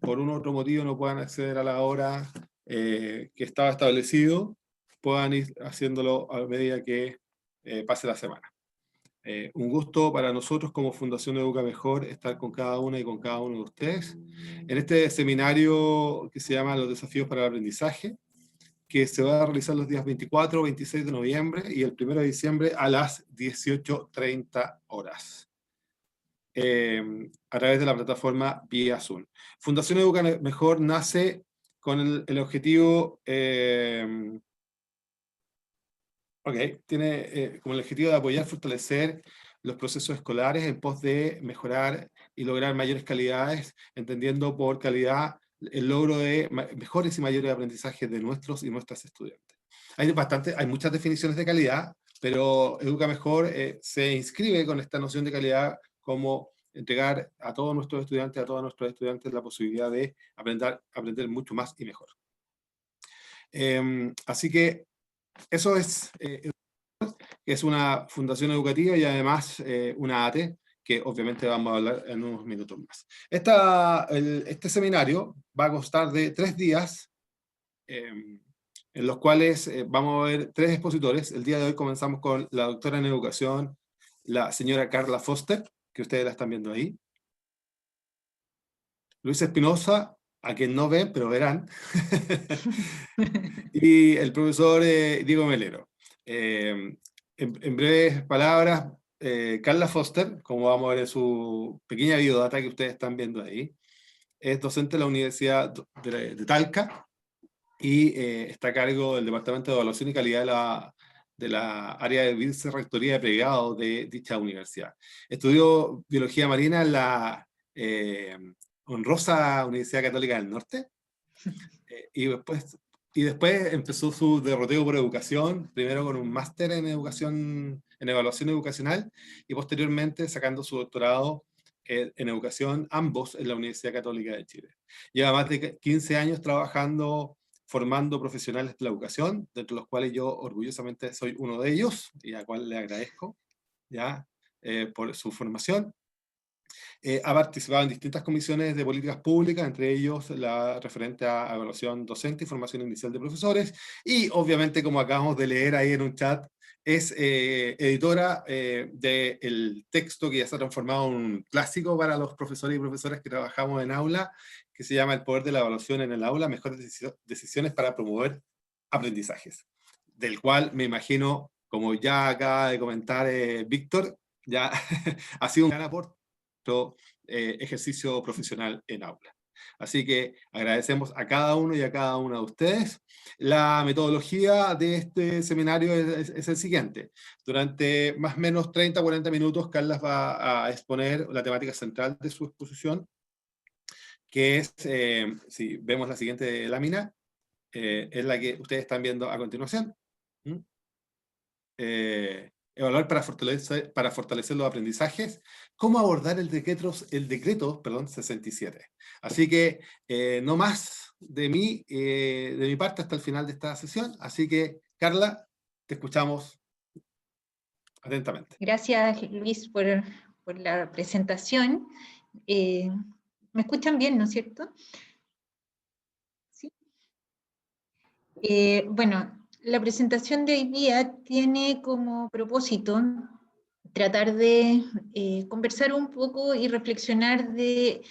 por un otro motivo no puedan acceder a la hora que estaba establecido, puedan ir haciéndolo a medida que pase la semana. Un gusto para nosotros como Fundación Educa Mejor estar con cada una y con cada uno de ustedes en este seminario que se llama Los Desafíos para el Aprendizaje, que se va a realizar los días 24, 26 de noviembre y el 1 de diciembre a las 18:30 horas. A través de la plataforma vía Zoom. Fundación Educa Mejor nace con el objetivo, tiene como el objetivo de apoyar, fortalecer los procesos escolares en pos de mejorar y lograr mayores calidades, entendiendo por calidad el logro de mejores y mayores aprendizajes de nuestros y nuestras estudiantes. Hay muchas definiciones de calidad, pero Educa Mejor se inscribe con esta noción de calidad como entregar a todos nuestros estudiantes, a todos nuestros estudiantes la posibilidad de aprender mucho más y mejor. Así que eso es una fundación educativa y además una ATE, que obviamente vamos a hablar en unos minutos más. Este seminario va a constar de 3 días, en los cuales vamos a ver 3 expositores. El día de hoy comenzamos con la doctora en educación, la señora Carla Foster, que ustedes la están viendo ahí. Luis Espinosa, a quien no ven, pero verán. Y el profesor Diego Melero. En breves palabras, Carla Foster, como vamos a ver en su pequeña biodata que ustedes están viendo ahí, es docente de la Universidad de Talca y está a cargo del Departamento de Evaluación y Calidad de la área de vicerrectoría de pregrado de dicha universidad. Estudió biología marina en la honrosa Universidad Católica del Norte y después empezó su derroteo por educación, primero con un máster en evaluación educacional, y posteriormente sacando su doctorado en educación, ambos en la Universidad Católica de Chile. Lleva más de 15 años trabajando, formando profesionales de la educación, dentro de los cuales yo orgullosamente soy uno de ellos, y a cual le agradezco ya por su formación. Ha participado en distintas comisiones de políticas públicas, entre ellos la referente a evaluación docente y formación inicial de profesores, y obviamente, como acabamos de leer ahí en un chat, es editora del texto que ya se ha transformado en un clásico para los profesores y profesoras que trabajamos en aula, que se llama El poder de la evaluación en el aula, mejores decisiones para promover aprendizajes, del cual me imagino, como ya acaba de comentar Víctor, ya ha sido un gran aporte ejercicio profesional en aula. Así que agradecemos a cada uno y a cada una de ustedes. La metodología de este seminario es el siguiente. Durante más o menos 30-40 minutos, Carla va a exponer la temática central de su exposición, que es, si vemos la siguiente lámina, es la que ustedes están viendo a continuación. Evaluar para fortalecer los aprendizajes, cómo abordar el decreto 67. Así que no más de mi parte hasta el final de esta sesión, así que Carla, te escuchamos atentamente. Gracias, Luis, por la presentación. ¿Me escuchan bien, no es cierto? ¿Sí? Bueno, la presentación de hoy día tiene como propósito tratar de conversar un poco y reflexionar de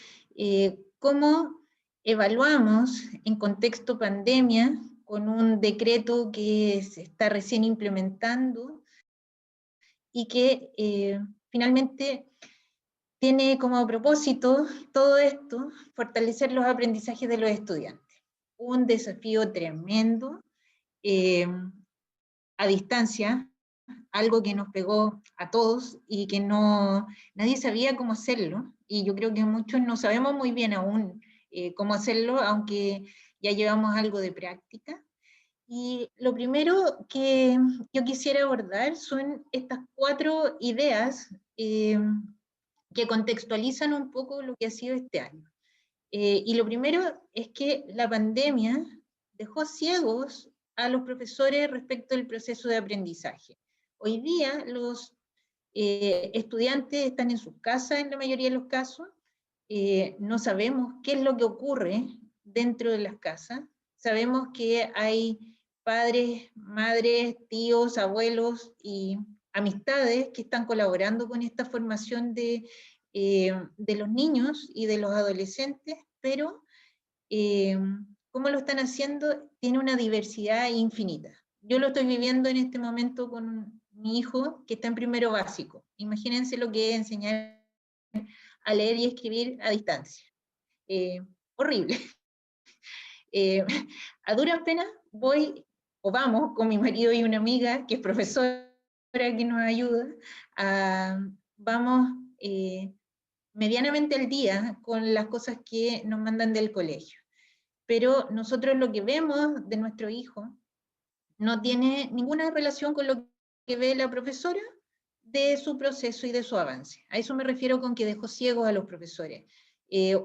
cómo evaluamos en contexto pandemia, con un decreto que se está recién implementando y que finalmente tiene como propósito todo esto, fortalecer los aprendizajes de los estudiantes. Un desafío tremendo, a distancia, algo que nos pegó a todos y que nadie sabía cómo hacerlo, y yo creo que muchos no sabemos muy bien aún cómo hacerlo, aunque ya llevamos algo de práctica. Y lo primero que yo quisiera abordar son estas 4 ideas que contextualizan un poco lo que ha sido este año. Y lo primero es que la pandemia dejó ciegos a los profesores respecto del proceso de aprendizaje. Hoy día los estudiantes están en sus casas en la mayoría de los casos, no sabemos qué es lo que ocurre dentro de las casas. Sabemos que hay padres, madres, tíos, abuelos y amistades que están colaborando con esta formación de los niños y de los adolescentes, pero cómo lo están haciendo tiene una diversidad infinita. Yo lo estoy viviendo en este momento con mi hijo que está en primero básico. Imagínense lo que es enseñar a leer y escribir a distancia. Horrible. A duras penas voy o vamos con mi marido y una amiga que es profesora que nos ayuda, vamos medianamente al día con las cosas que nos mandan del colegio. Pero nosotros lo que vemos de nuestro hijo no tiene ninguna relación con lo que ve la profesora de su proceso y de su avance. A eso me refiero con que dejó ciegos a los profesores.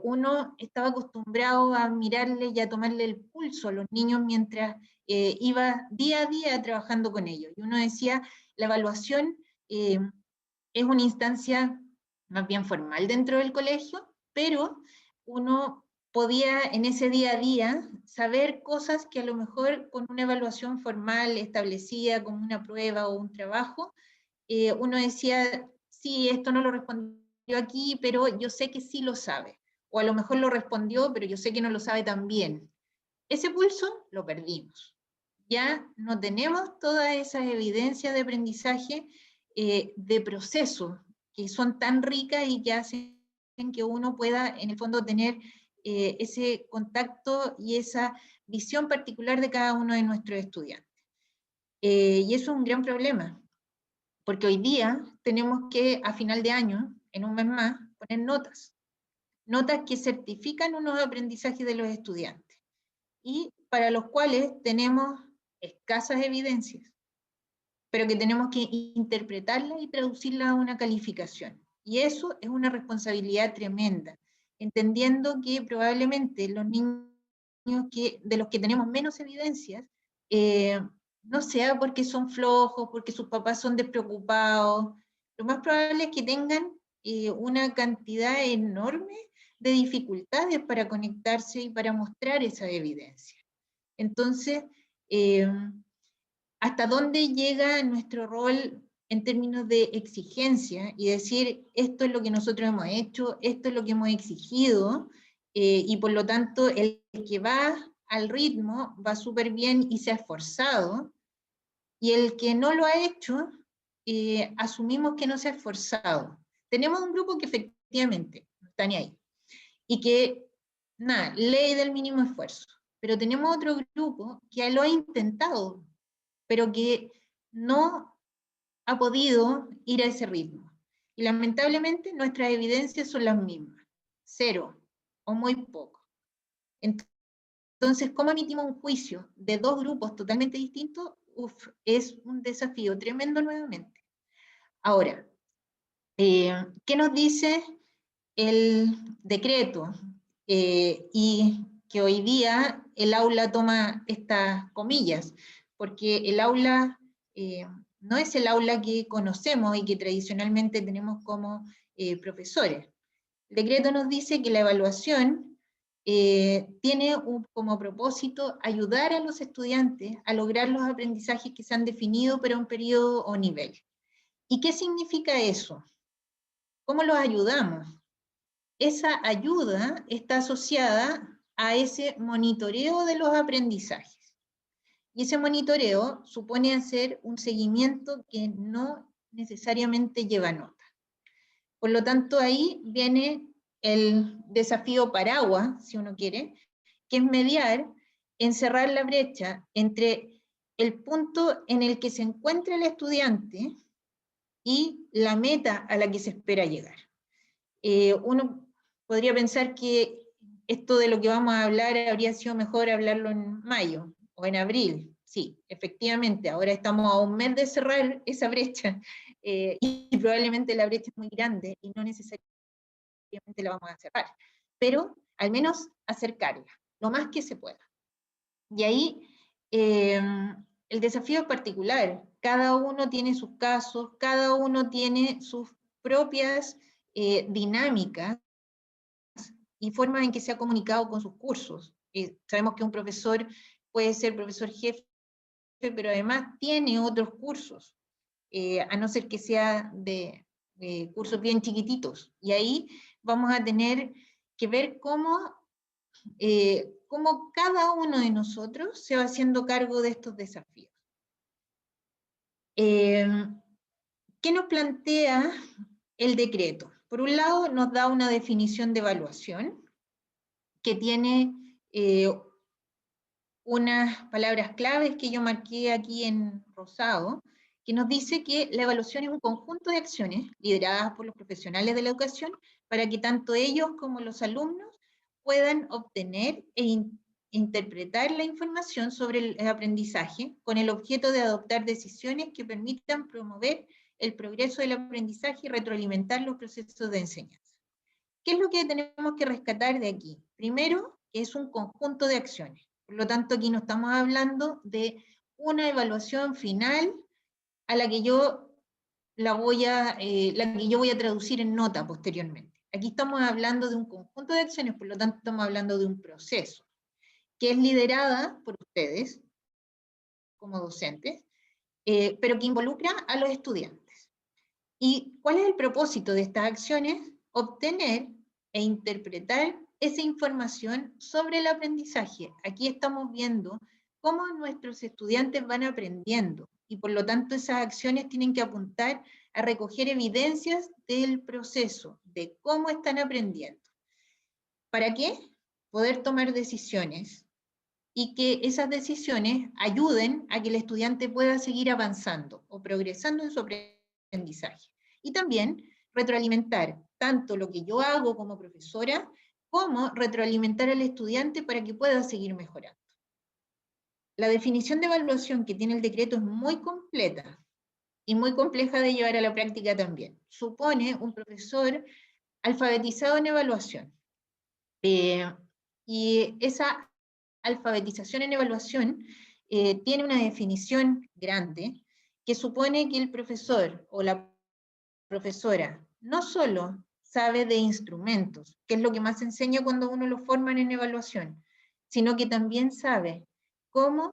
Uno estaba acostumbrado a mirarle y a tomarle el pulso a los niños mientras iba día a día trabajando con ellos. Y uno decía, la evaluación es una instancia más bien formal dentro del colegio, pero uno podía en ese día a día saber cosas que a lo mejor con una evaluación formal establecida como una prueba o un trabajo, uno decía, sí, esto no lo respondió aquí, pero yo sé que sí lo sabe. O a lo mejor lo respondió, pero yo sé que no lo sabe tan bien. Ese pulso lo perdimos. Ya no tenemos todas esas evidencias de aprendizaje, de proceso, que son tan ricas y que hacen que uno pueda, en el fondo, tener ese contacto y esa visión particular de cada uno de nuestros estudiantes. Y eso es un gran problema, porque hoy día tenemos que, a final de año, en un mes más, poner notas que certifican unos aprendizajes de los estudiantes, y para los cuales tenemos escasas evidencias, pero que tenemos que interpretarla y traducirla a una calificación. Y eso es una responsabilidad tremenda, entendiendo que probablemente los niños de los que tenemos menos evidencias, no sea porque son flojos, porque sus papás son despreocupados, lo más probable es que tengan una cantidad enorme de dificultades para conectarse y para mostrar esa evidencia. Entonces, ¿hasta dónde llega nuestro rol en términos de exigencia y decir, esto es lo que nosotros hemos hecho, esto es lo que hemos exigido, y por lo tanto el que va al ritmo va súper bien y se ha esforzado, y el que no lo ha hecho, asumimos que no se ha esforzado? Tenemos un grupo que efectivamente no está ni ahí, y que, nada, ley del mínimo esfuerzo, pero tenemos otro grupo que lo ha intentado, pero que no ha podido ir a ese ritmo. Y lamentablemente nuestras evidencias son las mismas, 0 o muy poco. Entonces, ¿cómo emitimos un juicio de dos grupos totalmente distintos? Es un desafío tremendo nuevamente. Ahora, ¿qué nos dice el decreto? Y que hoy día el aula toma estas comillas, porque el aula no es el aula que conocemos y que tradicionalmente tenemos como profesores. El decreto nos dice que la evaluación tiene como propósito ayudar a los estudiantes a lograr los aprendizajes que se han definido para un periodo o nivel. ¿Y qué significa eso? ¿Cómo los ayudamos? Esa ayuda está asociada a ese monitoreo de los aprendizajes. Y ese monitoreo supone hacer un seguimiento que no necesariamente lleva nota. Por lo tanto, ahí viene el desafío paraguas, si uno quiere, que es mediar, encerrar la brecha entre el punto en el que se encuentra el estudiante y la meta a la que se espera llegar. Uno podría pensar que esto de lo que vamos a hablar habría sido mejor hablarlo en mayo o en abril. Sí, efectivamente, ahora estamos a un mes de cerrar esa brecha, y probablemente la brecha es muy grande y no necesariamente la vamos a cerrar, pero al menos acercarla, lo más que se pueda. Y ahí el desafío es particular, cada uno tiene sus casos, cada uno tiene sus propias dinámicas y formas en que se ha comunicado con sus cursos. Sabemos que un profesor puede ser profesor jefe, pero además tiene otros cursos, a no ser que sea de cursos bien chiquititos. Y ahí vamos a tener que ver cómo cada uno de nosotros se va haciendo cargo de estos desafíos. ¿Qué nos plantea el decreto? Por un lado, nos da una definición de evaluación que tiene unas palabras claves que yo marqué aquí en rosado, que nos dice que la evaluación es un conjunto de acciones lideradas por los profesionales de la educación para que tanto ellos como los alumnos puedan obtener e interpretar la información sobre el aprendizaje con el objeto de adoptar decisiones que permitan promover el progreso del aprendizaje y retroalimentar los procesos de enseñanza. ¿Qué es lo que tenemos que rescatar de aquí? Primero, que es un conjunto de acciones. Por lo tanto, aquí no estamos hablando de una evaluación final a la que yo voy a traducir en nota posteriormente. Aquí estamos hablando de un conjunto de acciones, por lo tanto estamos hablando de un proceso, que es liderada por ustedes como docentes, pero que involucra a los estudiantes. ¿Y cuál es el propósito de estas acciones? Obtener e interpretar esa información sobre el aprendizaje. Aquí estamos viendo cómo nuestros estudiantes van aprendiendo y por lo tanto esas acciones tienen que apuntar a recoger evidencias del proceso, de cómo están aprendiendo. ¿Para qué? Poder tomar decisiones y que esas decisiones ayuden a que el estudiante pueda seguir avanzando o progresando en su aprendizaje. Y también retroalimentar tanto lo que yo hago como profesora, como retroalimentar al estudiante para que pueda seguir mejorando. La definición de evaluación que tiene el decreto es muy completa y muy compleja de llevar a la práctica también. Supone un profesor alfabetizado en evaluación. Y esa alfabetización en evaluación tiene una definición grande que supone que el profesor o la profesora no solo sabe de instrumentos, que es lo que más se enseña cuando uno lo forman en evaluación, sino que también sabe cómo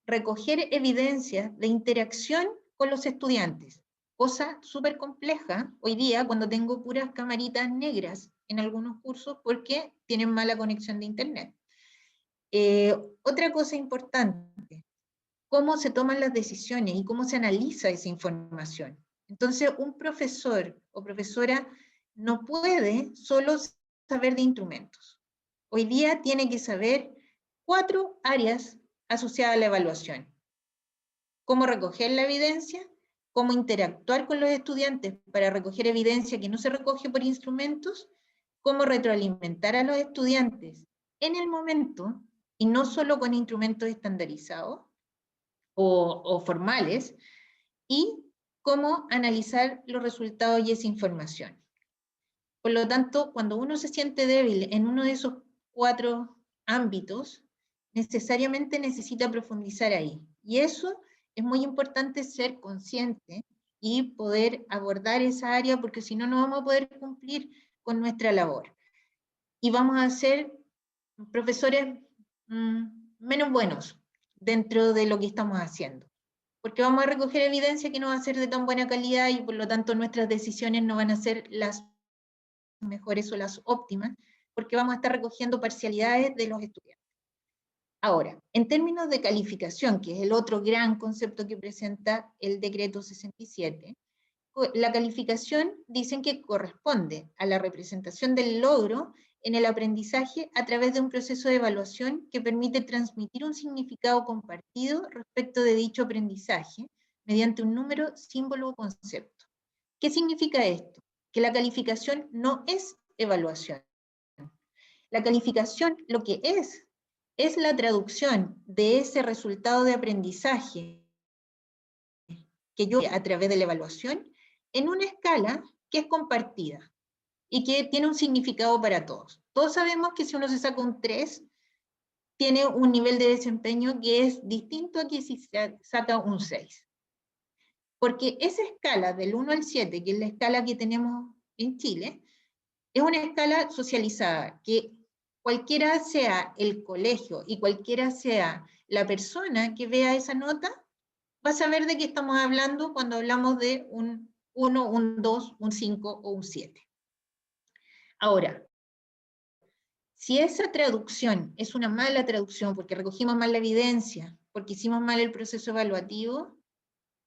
recoger evidencias de interacción con los estudiantes, cosa súper compleja hoy día cuando tengo puras camaritas negras en algunos cursos porque tienen mala conexión de internet. Otra cosa importante, cómo se toman las decisiones y cómo se analiza esa información. Entonces, un profesor o profesora no puede solo saber de instrumentos. Hoy día tiene que saber 4 áreas asociadas a la evaluación. Cómo recoger la evidencia, cómo interactuar con los estudiantes para recoger evidencia que no se recoge por instrumentos, cómo retroalimentar a los estudiantes en el momento y no solo con instrumentos estandarizados o formales, y cómo analizar los resultados y esa información. Por lo tanto, cuando uno se siente débil en uno de esos 4 ámbitos, necesariamente necesita profundizar ahí. Y eso es muy importante ser consciente y poder abordar esa área, porque si no, no vamos a poder cumplir con nuestra labor. Y vamos a ser profesores menos buenos dentro de lo que estamos haciendo. Porque vamos a recoger evidencia que no va a ser de tan buena calidad y por lo tanto nuestras decisiones no van a ser las mejores o las óptimas, porque vamos a estar recogiendo parcialidades de los estudiantes. Ahora, en términos de calificación, que es el otro gran concepto que presenta el decreto 67, la calificación dicen que corresponde a la representación del logro en el aprendizaje a través de un proceso de evaluación que permite transmitir un significado compartido respecto de dicho aprendizaje mediante un número, símbolo o concepto. ¿Qué significa esto? Que la calificación no es evaluación. La calificación lo que es la traducción de ese resultado de aprendizaje que yo a través de la evaluación en una escala que es compartida y que tiene un significado para todos. Todos sabemos que si uno se saca un 3, tiene un nivel de desempeño que es distinto a que si se saca un 6. Porque esa escala del 1 al 7, que es la escala que tenemos en Chile, Es una escala socializada, que cualquiera sea el colegio y cualquiera sea la persona que vea esa nota, va a saber de qué estamos hablando cuando hablamos de un 1, un 2, un 5 o un 7. Ahora, si esa traducción es una mala traducción porque recogimos mal la evidencia, porque hicimos mal el proceso evaluativo,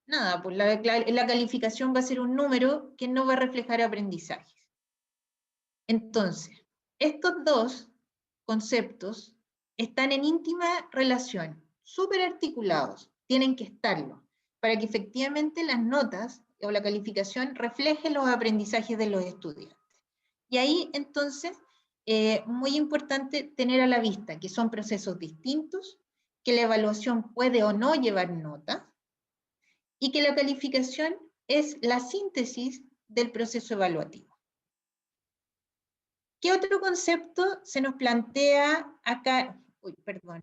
nada, pues la calificación va a ser un número que no va a reflejar aprendizajes. Entonces, estos dos conceptos están en íntima relación, súper articulados, tienen que estarlo, para que efectivamente las notas o la calificación refleje los aprendizajes de los estudiantes. Y ahí, entonces, muy importante tener a la vista que son procesos distintos, que la evaluación puede o no llevar nota, y que la calificación es la síntesis del proceso evaluativo. ¿Qué otro concepto se nos plantea acá? Uy, perdón.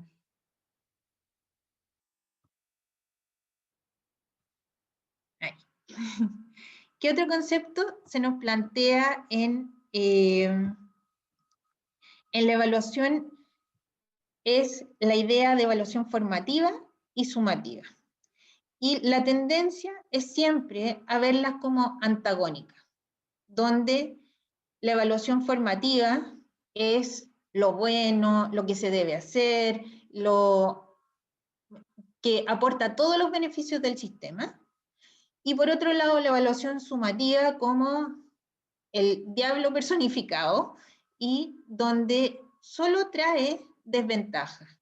Ahí. ¿Qué otro concepto se nos plantea en la evaluación? Es la idea de evaluación formativa y sumativa. Y la tendencia es siempre a verlas como antagónicas, donde la evaluación formativa es lo bueno, lo que se debe hacer, lo que aporta todos los beneficios del sistema. Y por otro lado, la evaluación sumativa como el diablo personificado y donde solo trae desventajas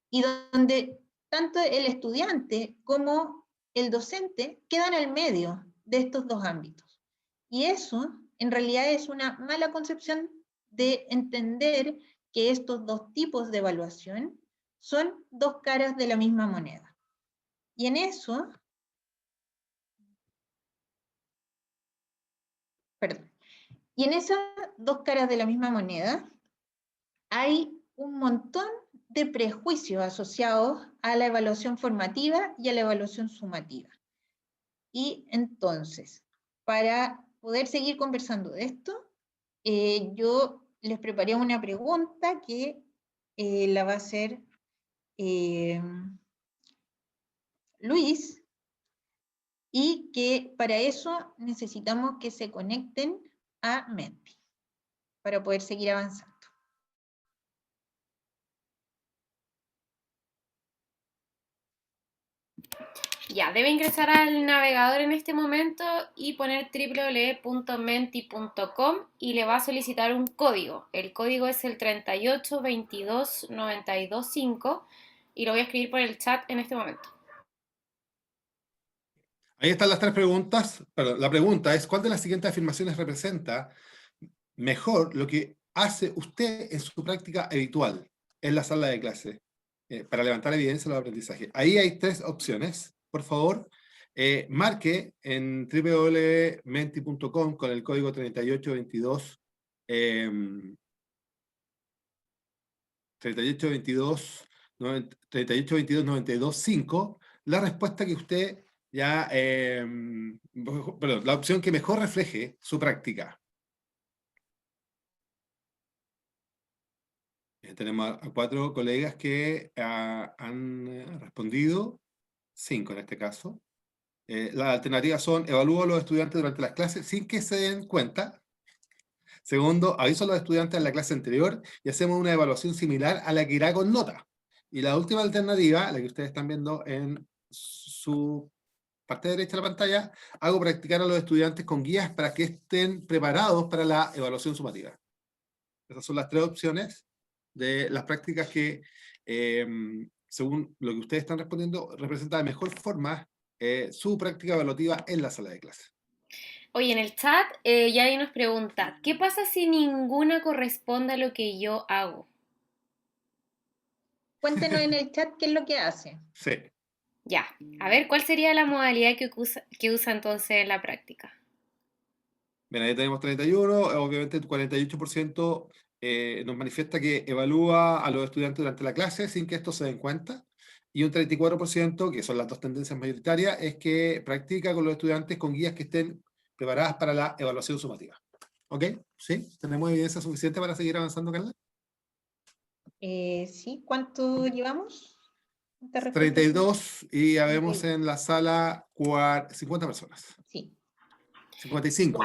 y donde tanto el estudiante como el docente quedan al medio de estos dos ámbitos. Y eso en realidad es una mala concepción de entender que estos dos tipos de evaluación son dos caras de la misma moneda. Y en eso, perdón, y en esas dos caras de la misma moneda hay un montón de prejuicios asociados a la evaluación formativa y a la evaluación sumativa. Y entonces, para poder seguir conversando de esto, yo les preparé una pregunta que la va a hacer Luis, y que para eso necesitamos que se conecten a Menti, para poder seguir avanzando. Ya, debe ingresar al navegador en este momento y poner www.menti.com y le va a solicitar un código. El código es el 3822925 y lo voy a escribir por el chat en este momento. Ahí están las tres preguntas. Perdón, la pregunta es, ¿cuál de las siguientes afirmaciones representa mejor lo que hace usted en su práctica habitual en la sala de clase para levantar evidencia de los aprendizajes? Ahí hay tres opciones. Por favor, marque en www.menti.com con el código 3822 3822925 la respuesta que usted ya, perdón, la opción que mejor refleje su práctica. Tenemos a cuatro colegas que han respondido, 5 en este caso. Las alternativas son: evalúo a los estudiantes durante las clases sin que se den cuenta. Segundo, aviso a los estudiantes en la clase anterior y hacemos una evaluación similar a la que irá con nota. Y la última alternativa, la que ustedes están viendo en su parte derecha de la pantalla, hago practicar a los estudiantes con guías para que estén preparados para la evaluación sumativa. Esas son las tres opciones de las prácticas que, según lo que ustedes están respondiendo, representa de mejor forma su práctica evaluativa en la sala de clase. Oye, en el chat Yadi nos pregunta, ¿qué pasa si ninguna corresponde a lo que yo hago? Cuéntenos en el chat qué es lo que hace. Sí. Ya, a ver, ¿cuál sería la modalidad que usa entonces en la práctica? Bien, ahí tenemos 31, obviamente el 48% nos manifiesta que evalúa a los estudiantes durante la clase sin que estos se den cuenta, y un 34%, que son las dos tendencias mayoritarias, es que practica con los estudiantes con guías que estén preparadas para la evaluación sumativa. ¿Ok? ¿Sí? ¿Tenemos evidencia suficiente para seguir avanzando, Carla? Sí, ¿cuánto llevamos? ¿Cuántas respuestas? 32 y ya vemos 32. en la sala 50 personas. Sí. 55.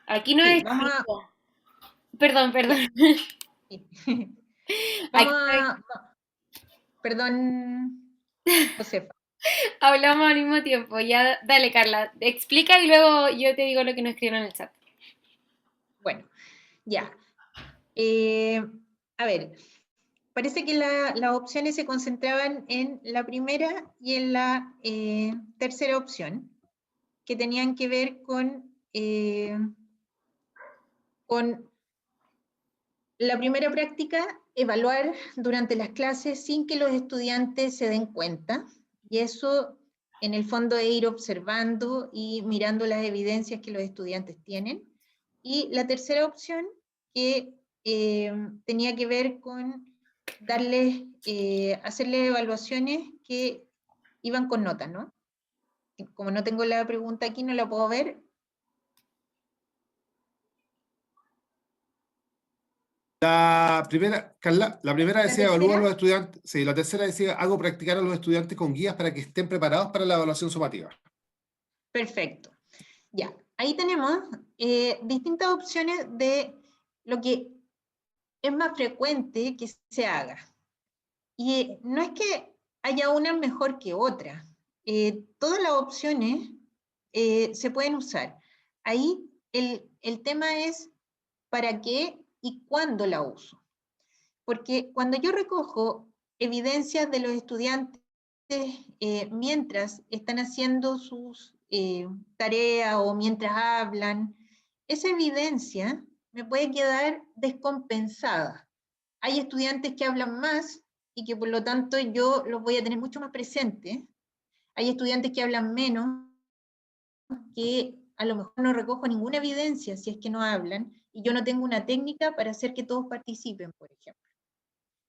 Aquí no Sí, es vamos a... 5. Perdón, perdón. Ya, sí. Aquí Vamos a... Perdón, Josefa. hablamos al mismo tiempo. Ya, dale, Carla. Explica y luego yo te digo lo que nos escribieron en el chat. Bueno, ya. A ver, parece que las opciones se concentraban en la primera y en la tercera opción, que tenían que ver con la primera práctica, evaluar durante las clases sin que los estudiantes se den cuenta, y eso en el fondo es ir observando y mirando las evidencias que los estudiantes tienen. Y la tercera opción, que tenía que ver con hacerles evaluaciones que iban con notas, ¿no? Como no tengo la pregunta aquí, no la puedo ver. La primera, Carla, la primera ¿La decía evalúa a tercera? los estudiantes. Sí, la tercera decía hago practicar a los estudiantes con guías para que estén preparados para la evaluación sumativa. Perfecto. Ya, ahí tenemos distintas opciones de lo que es más frecuente que se haga. Y no es que haya una mejor que otra. Todas las opciones se pueden usar. Ahí el tema es para qué y cuándo la uso. Porque cuando yo recojo evidencias de los estudiantes mientras están haciendo sus tareas o mientras hablan, esa evidencia me puede quedar descompensada. Hay estudiantes que hablan más y que por lo tanto yo los voy a tener mucho más presentes. Hay estudiantes que hablan menos, que a lo mejor no recojo ninguna evidencia si es que no hablan, y yo no tengo una técnica para hacer que todos participen, por ejemplo.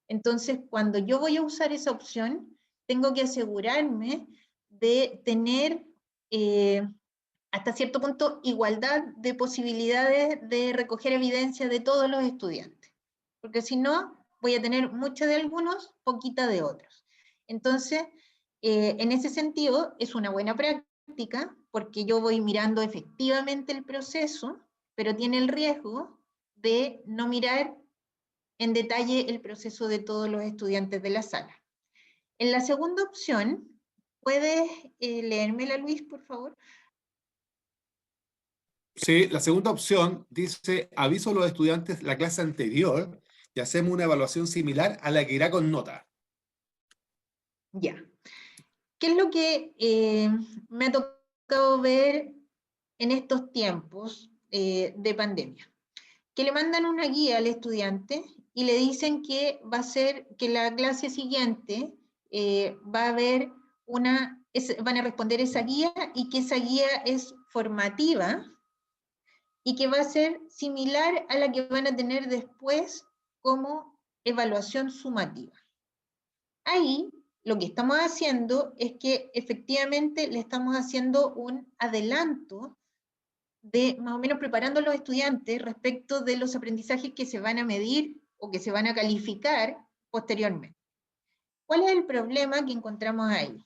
Entonces, cuando yo voy a usar esa opción, tengo que asegurarme de tener hasta cierto punto igualdad de posibilidades de recoger evidencia de todos los estudiantes, porque si no, voy a tener mucha de algunos, poquita de otros. Entonces, en ese sentido, es una buena práctica, porque yo voy mirando efectivamente el proceso, pero tiene el riesgo de no mirar en detalle el proceso de todos los estudiantes de la sala. En la segunda opción, ¿puedes leérmela, Luis, por favor? Sí, la segunda opción dice aviso a los estudiantes la clase anterior y hacemos una evaluación similar a la que irá con nota. Ya. ¿Qué es lo que me ha tocado ver en estos tiempos de pandemia? Que le mandan una guía al estudiante y le dicen que va a ser, que la clase siguiente va a haber van a responder esa guía y que esa guía es formativa y que va a ser similar a la que van a tener después como evaluación sumativa. Ahí lo que estamos haciendo es que efectivamente le estamos haciendo un adelanto de más o menos preparando a los estudiantes respecto de los aprendizajes que se van a medir o que se van a calificar posteriormente. ¿Cuál es el problema que encontramos ahí?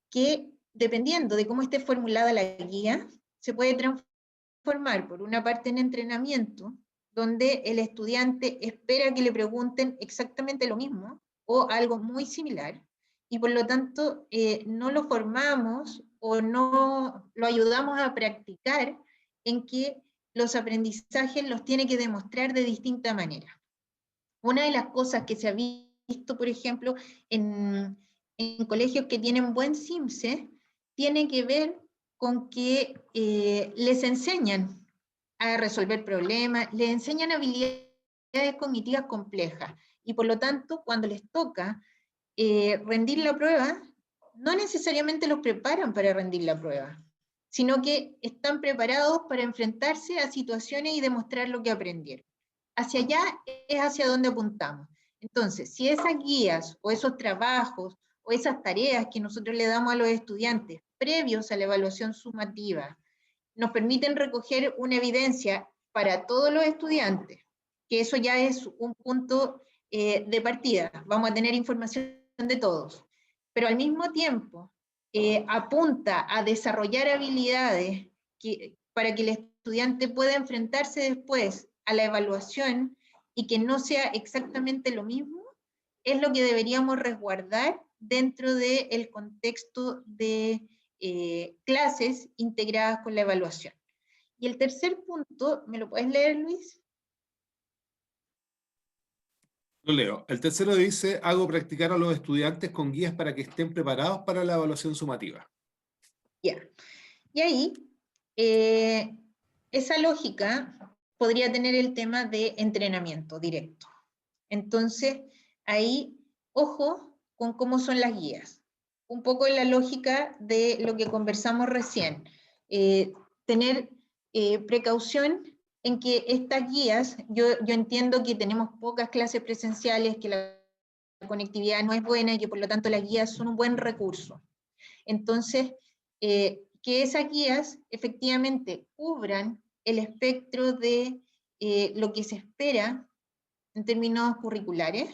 Que dependiendo de cómo esté formulada la guía, se puede transformar por una parte en entrenamiento, donde el estudiante espera que le pregunten exactamente lo mismo o algo muy similar, y por lo tanto no lo formamos o no lo ayudamos a practicar en que los aprendizajes los tiene que demostrar de distinta manera. Una de las cosas que se ha visto, por ejemplo, en colegios que tienen buen CIMSE, tiene que ver con que les enseñan a resolver problemas, les enseñan habilidades cognitivas complejas, y por lo tanto, cuando les toca rendir la prueba, no necesariamente los preparan para rendir la prueba, sino que están preparados para enfrentarse a situaciones y demostrar lo que aprendieron. Hacia allá es hacia donde apuntamos. Entonces, si esas guías o esos trabajos o esas tareas que nosotros le damos a los estudiantes previos a la evaluación sumativa nos permiten recoger una evidencia para todos los estudiantes, que eso ya es un punto de partida, vamos a tener información de todos, pero al mismo tiempo apunta a desarrollar habilidades para que el estudiante pueda enfrentarse después a la evaluación y que no sea exactamente lo mismo, es lo que deberíamos resguardar dentro del contexto de clases integradas con la evaluación. Y el tercer punto, ¿me lo puedes leer, Luis? Lo leo. El tercero dice, hago practicar a los estudiantes con guías para que estén preparados para la evaluación sumativa. Ya. Y ahí, esa lógica podría tener el tema de entrenamiento directo. Entonces, ahí, ojo con cómo son las guías. Un poco en la lógica de lo que conversamos recién. Tener precaución en que estas guías, yo entiendo que tenemos pocas clases presenciales, que la conectividad no es buena y que por lo tanto las guías son un buen recurso. Entonces, que esas guías efectivamente cubran el espectro de lo que se espera en términos curriculares,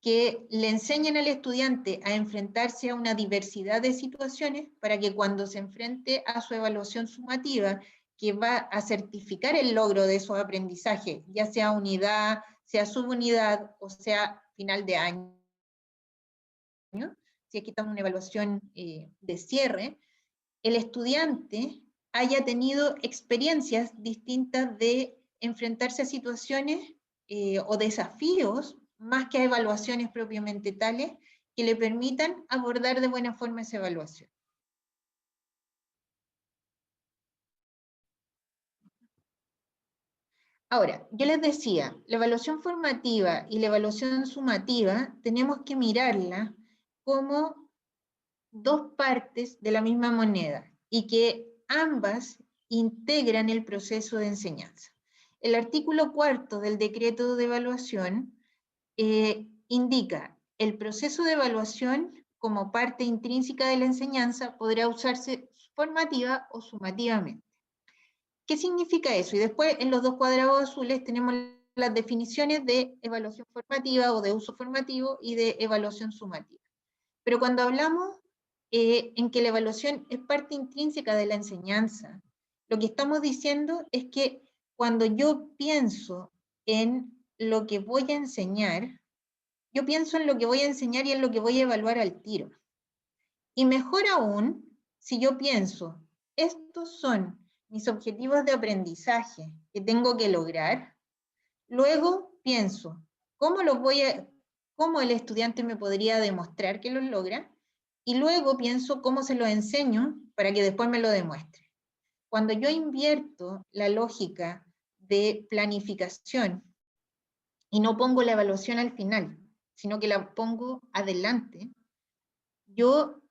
que le enseñen al estudiante a enfrentarse a una diversidad de situaciones para que cuando se enfrente a su evaluación sumativa, que va a certificar el logro de esos aprendizajes, ya sea unidad, sea subunidad o sea final de año, si aquí estamos en una evaluación de cierre, el estudiante haya tenido experiencias distintas de enfrentarse a situaciones o desafíos, más que a evaluaciones propiamente tales, que le permitan abordar de buena forma esa evaluación. Ahora, yo les decía, la evaluación formativa y la evaluación sumativa tenemos que mirarla como dos partes de la misma moneda y que ambas integran el proceso de enseñanza. El artículo 4 del decreto de evaluación indica el proceso de evaluación como parte intrínseca de la enseñanza podrá usarse formativa o sumativamente. ¿Qué significa eso? Y después en los dos cuadrados azules tenemos las definiciones de evaluación formativa o de uso formativo y de evaluación sumativa. Pero cuando hablamos en que la evaluación es parte intrínseca de la enseñanza, lo que estamos diciendo es que cuando yo pienso en lo que voy a enseñar, yo pienso en lo que voy a enseñar y en lo que voy a evaluar al tiro. Y mejor aún, si yo pienso, estos son mis objetivos de aprendizaje que tengo que lograr, luego pienso, ¿cómo el estudiante me podría demostrar que los logra? Y luego pienso cómo se lo enseño para que después me lo demuestre. Cuando yo invierto la lógica de planificación y no pongo la evaluación al final, sino que la pongo adelante, yo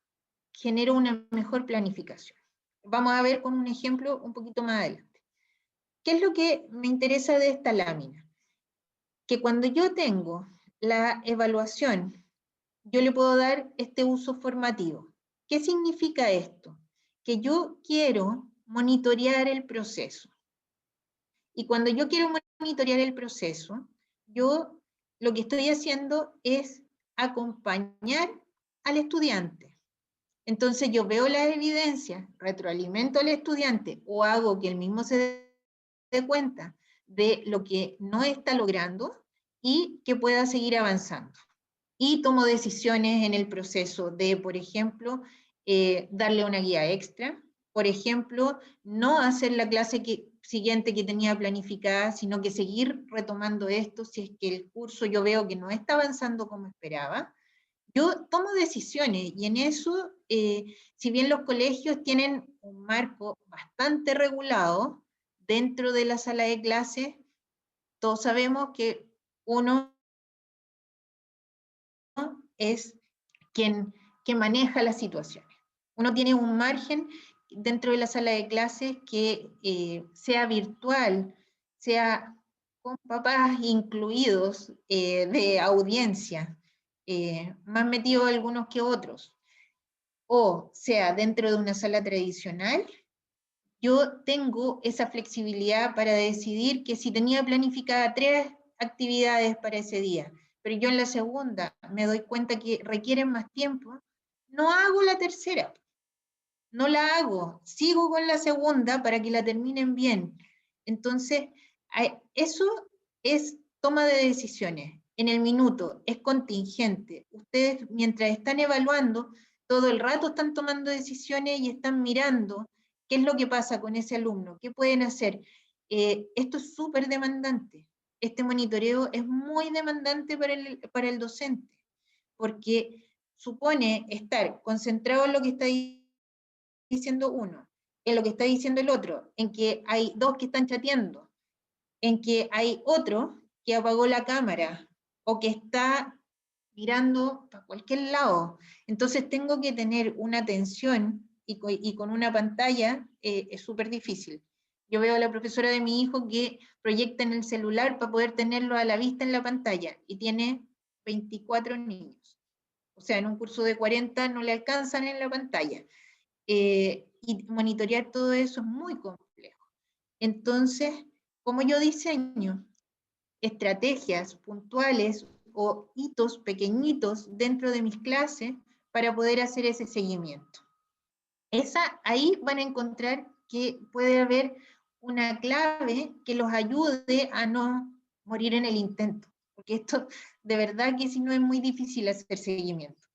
genero una mejor planificación. Vamos a ver con un ejemplo un poquito más adelante. ¿Qué es lo que me interesa de esta lámina? Que cuando yo tengo la evaluación, yo le puedo dar este uso formativo. ¿Qué significa esto? Que yo quiero monitorear el proceso. Y cuando yo quiero monitorear el proceso, yo lo que estoy haciendo es acompañar al estudiante. Entonces yo veo las evidencias, retroalimento al estudiante o hago que él mismo se dé cuenta de lo que no está logrando y que pueda seguir avanzando. Y tomo decisiones en el proceso de, por ejemplo, darle una guía extra, por ejemplo, no hacer la clase siguiente que tenía planificada, sino que seguir retomando esto si es que el curso yo veo que no está avanzando como esperaba. Yo tomo decisiones y en eso, si bien los colegios tienen un marco bastante regulado dentro de la sala de clases, todos sabemos que uno es quien maneja las situaciones. Uno tiene un margen dentro de la sala de clases que sea virtual, sea con papás incluidos de audiencia, más metidos algunos que otros, o sea dentro de una sala tradicional, yo tengo esa flexibilidad para decidir que si tenía planificada 3 actividades para ese día, pero yo en la segunda me doy cuenta que requieren más tiempo, no hago la tercera, no la hago, sigo con la segunda para que la terminen bien. Entonces, eso es toma de decisiones en el minuto, es contingente. Ustedes mientras están evaluando, todo el rato están tomando decisiones y están mirando qué es lo que pasa con ese alumno, qué pueden hacer. Esto es súper demandante. Este monitoreo es muy demandante para el docente, porque supone estar concentrado en lo que está diciendo uno, en lo que está diciendo el otro, en que hay 2 que están chateando, en que hay otro que apagó la cámara o que está mirando para cualquier lado. Entonces tengo que tener una atención y con una pantalla es súper difícil. Yo veo a la profesora de mi hijo que proyecta en el celular para poder tenerlo a la vista en la pantalla y tiene 24 niños. O sea, en un curso de 40 no le alcanzan en la pantalla. Y monitorear todo eso es muy complejo. Entonces, ¿cómo yo diseño estrategias puntuales o hitos pequeñitos dentro de mis clases para poder hacer ese seguimiento? Ahí van a encontrar que puede haber una clave que los ayude a no morir en el intento, porque esto de verdad que si no es muy difícil hacer seguimiento.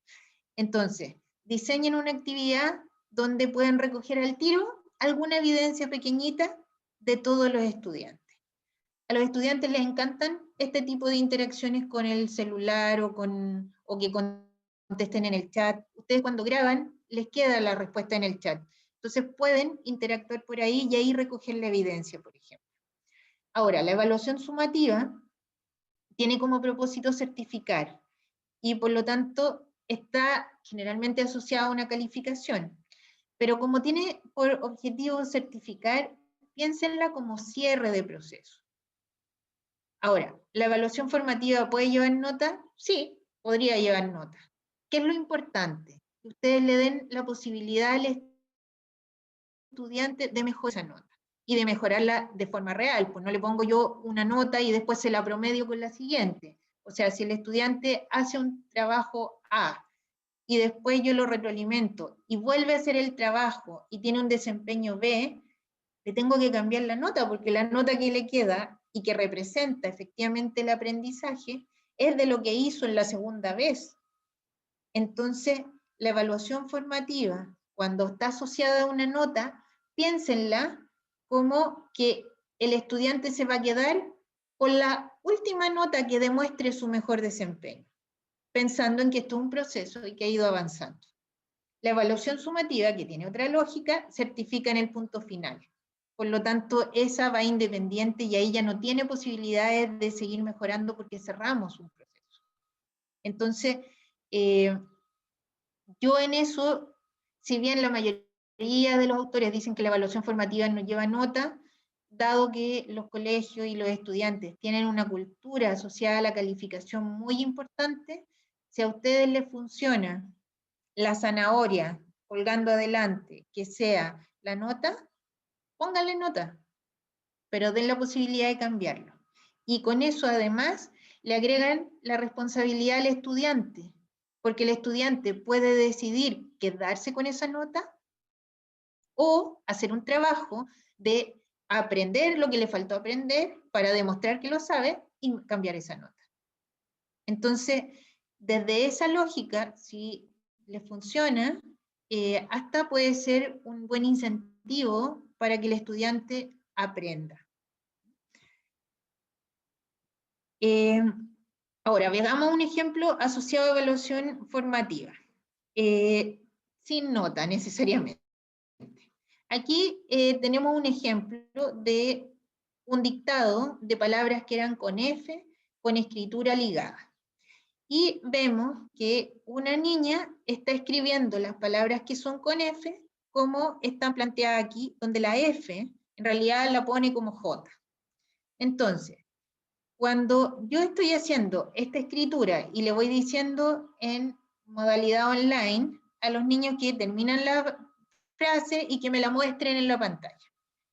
Entonces, diseñen una actividad donde puedan recoger al tiro alguna evidencia pequeñita de todos los estudiantes. A los estudiantes les encantan este tipo de interacciones con el celular o que contesten en el chat. Ustedes cuando graban les queda la respuesta en el chat. Entonces pueden interactuar por ahí y ahí recoger la evidencia, por ejemplo. Ahora, la evaluación sumativa tiene como propósito certificar y por lo tanto está generalmente asociada a una calificación. Pero como tiene por objetivo certificar, piénsenla como cierre de proceso. Ahora, ¿la evaluación formativa puede llevar nota? Sí, podría llevar nota. ¿Qué es lo importante? Que ustedes le den la posibilidad al estudiante de mejorar esa nota y de mejorarla de forma real. Pues no le pongo yo una nota y después se la promedio con la siguiente. O sea, si el estudiante hace un trabajo A y después yo lo retroalimento y vuelve a hacer el trabajo y tiene un desempeño B, le tengo que cambiar la nota, porque la nota que le queda y que representa efectivamente el aprendizaje es de lo que hizo en la segunda vez. Entonces, la evaluación formativa, cuando está asociada a una nota, piénsenla como que el estudiante se va a quedar con la última nota que demuestre su mejor desempeño, pensando en que esto es un proceso y que ha ido avanzando. La evaluación sumativa, que tiene otra lógica, certifica en el punto final. Por lo tanto, esa va independiente y ahí ya no tiene posibilidades de seguir mejorando porque cerramos un proceso. Entonces, yo en eso, si bien la mayoría de los autores dicen que la evaluación formativa no lleva nota, dado que los colegios y los estudiantes tienen una cultura asociada a la calificación muy importante, si a ustedes les funciona la zanahoria colgando adelante, que sea la nota, pónganle nota, pero den la posibilidad de cambiarlo. Y con eso además le agregan la responsabilidad al estudiante, porque el estudiante puede decidir quedarse con esa nota o hacer un trabajo de aprender lo que le faltó aprender para demostrar que lo sabe y cambiar esa nota. Entonces, desde esa lógica, si le funciona, hasta puede ser un buen incentivo para que el estudiante aprenda. Ahora, veamos un ejemplo asociado a evaluación formativa, sin nota necesariamente. Aquí tenemos un ejemplo de un dictado de palabras que eran con F, con escritura ligada. Y vemos que una niña está escribiendo las palabras que son con F, como están planteadas aquí, donde la F en realidad la pone como J. Entonces, cuando yo estoy haciendo esta escritura y le voy diciendo en modalidad online a los niños que terminan la frase y que me la muestren en la pantalla.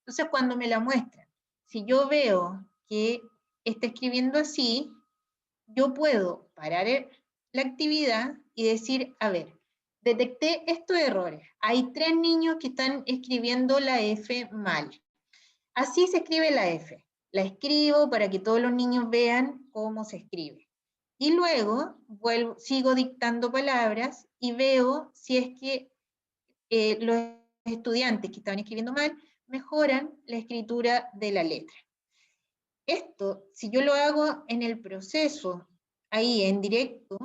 Entonces, cuando me la muestran, si yo veo que está escribiendo así, yo puedo parar la actividad y decir, a ver, detecté estos errores. Hay 3 niños que están escribiendo la F mal. Así se escribe la F. La escribo para que todos los niños vean cómo se escribe. Y luego sigo dictando palabras y veo si es que los estudiantes que estaban escribiendo mal mejoran la escritura de la letra. Esto, si yo lo hago en el proceso, ahí en directo,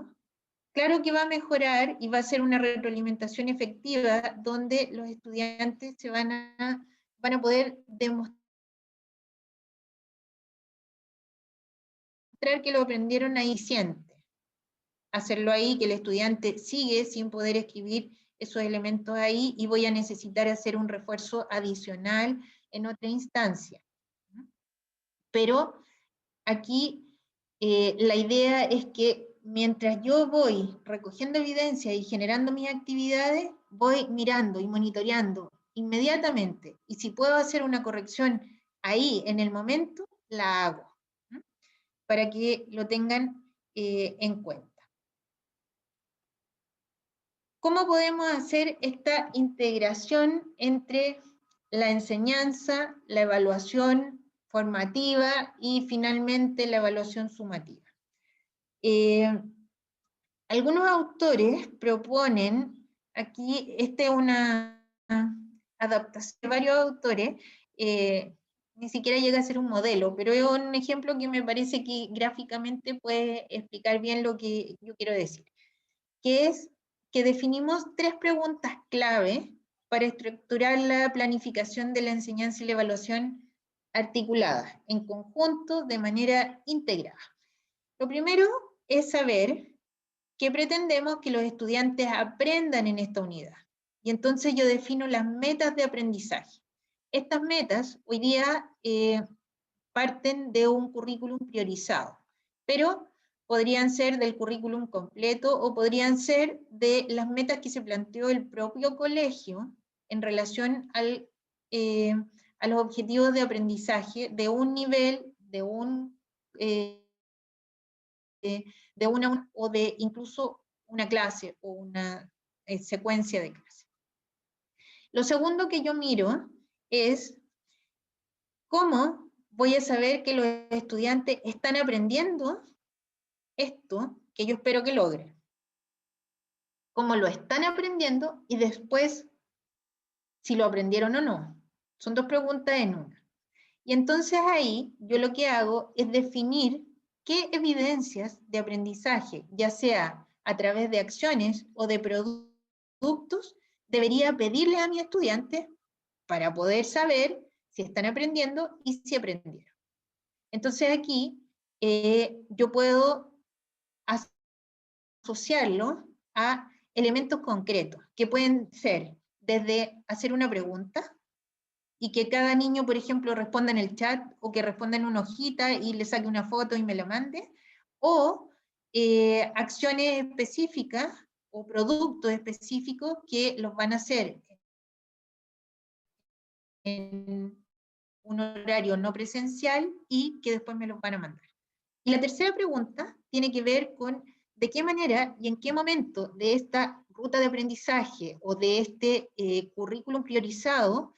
claro que va a mejorar y va a ser una retroalimentación efectiva donde los estudiantes se van a poder demostrar que lo aprendieron ahí siente. Hacerlo ahí, que el estudiante sigue sin poder escribir esos elementos ahí y voy a necesitar hacer un refuerzo adicional en otra instancia. Pero aquí la idea es que mientras yo voy recogiendo evidencia y generando mis actividades, voy mirando y monitoreando inmediatamente. Y si puedo hacer una corrección ahí, en el momento, la hago, ¿no? Para que lo tengan en cuenta. ¿Cómo podemos hacer esta integración entre la enseñanza, la evaluación formativa y finalmente la evaluación sumativa? Algunos autores proponen, aquí esta es una adaptación de varios autores, ni siquiera llega a ser un modelo, pero es un ejemplo que me parece que gráficamente puede explicar bien lo que yo quiero decir, que es que definimos 3 preguntas clave para estructurar la planificación de la enseñanza y la evaluación articuladas, en conjunto, de manera integrada. Lo primero es saber que pretendemos que los estudiantes aprendan en esta unidad. Y entonces yo defino las metas de aprendizaje. Estas metas hoy día parten de un currículum priorizado, pero podrían ser del currículum completo o podrían ser de las metas que se planteó el propio colegio en relación a los objetivos de aprendizaje de un nivel, de una o de incluso una clase o una secuencia de clases. Lo segundo que yo miro es cómo voy a saber que los estudiantes están aprendiendo esto que yo espero que logren. Cómo lo están aprendiendo y después si lo aprendieron o no. Son 2 preguntas en una. Y entonces ahí yo lo que hago es definir qué evidencias de aprendizaje, ya sea a través de acciones o de productos, debería pedirle a mi estudiante para poder saber si están aprendiendo y si aprendieron. Entonces aquí yo puedo asociarlo a elementos concretos, que pueden ser desde hacer una pregunta, y que cada niño, por ejemplo, responda en el chat, o que responda en una hojita y le saque una foto y me la mande, o acciones específicas o productos específicos que los van a hacer en un horario no presencial y que después me los van a mandar. Y la tercera pregunta tiene que ver con de qué manera y en qué momento de esta ruta de aprendizaje o de este currículum priorizado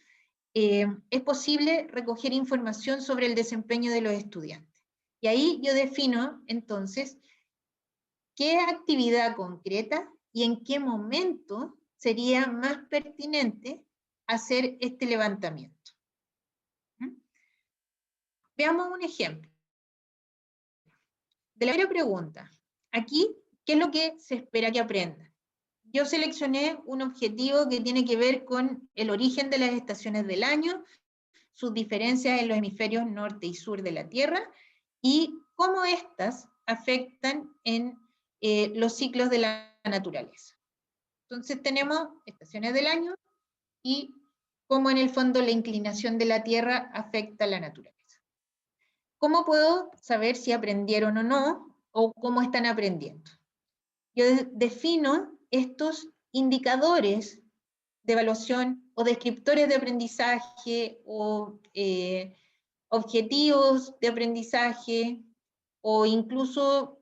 es posible recoger información sobre el desempeño de los estudiantes. Y ahí yo defino, entonces, qué actividad concreta y en qué momento sería más pertinente hacer este levantamiento. Veamos un ejemplo. De la primera pregunta, aquí, ¿qué es lo que se espera que aprendan? Yo seleccioné un objetivo que tiene que ver con el origen de las estaciones del año, sus diferencias en los hemisferios norte y sur de la Tierra, y cómo éstas afectan en los ciclos de la naturaleza. Entonces tenemos estaciones del año y cómo en el fondo la inclinación de la Tierra afecta a la naturaleza. ¿Cómo puedo saber si aprendieron o no, o cómo están aprendiendo? Yo defino estos indicadores de evaluación o descriptores de aprendizaje o objetivos de aprendizaje o incluso,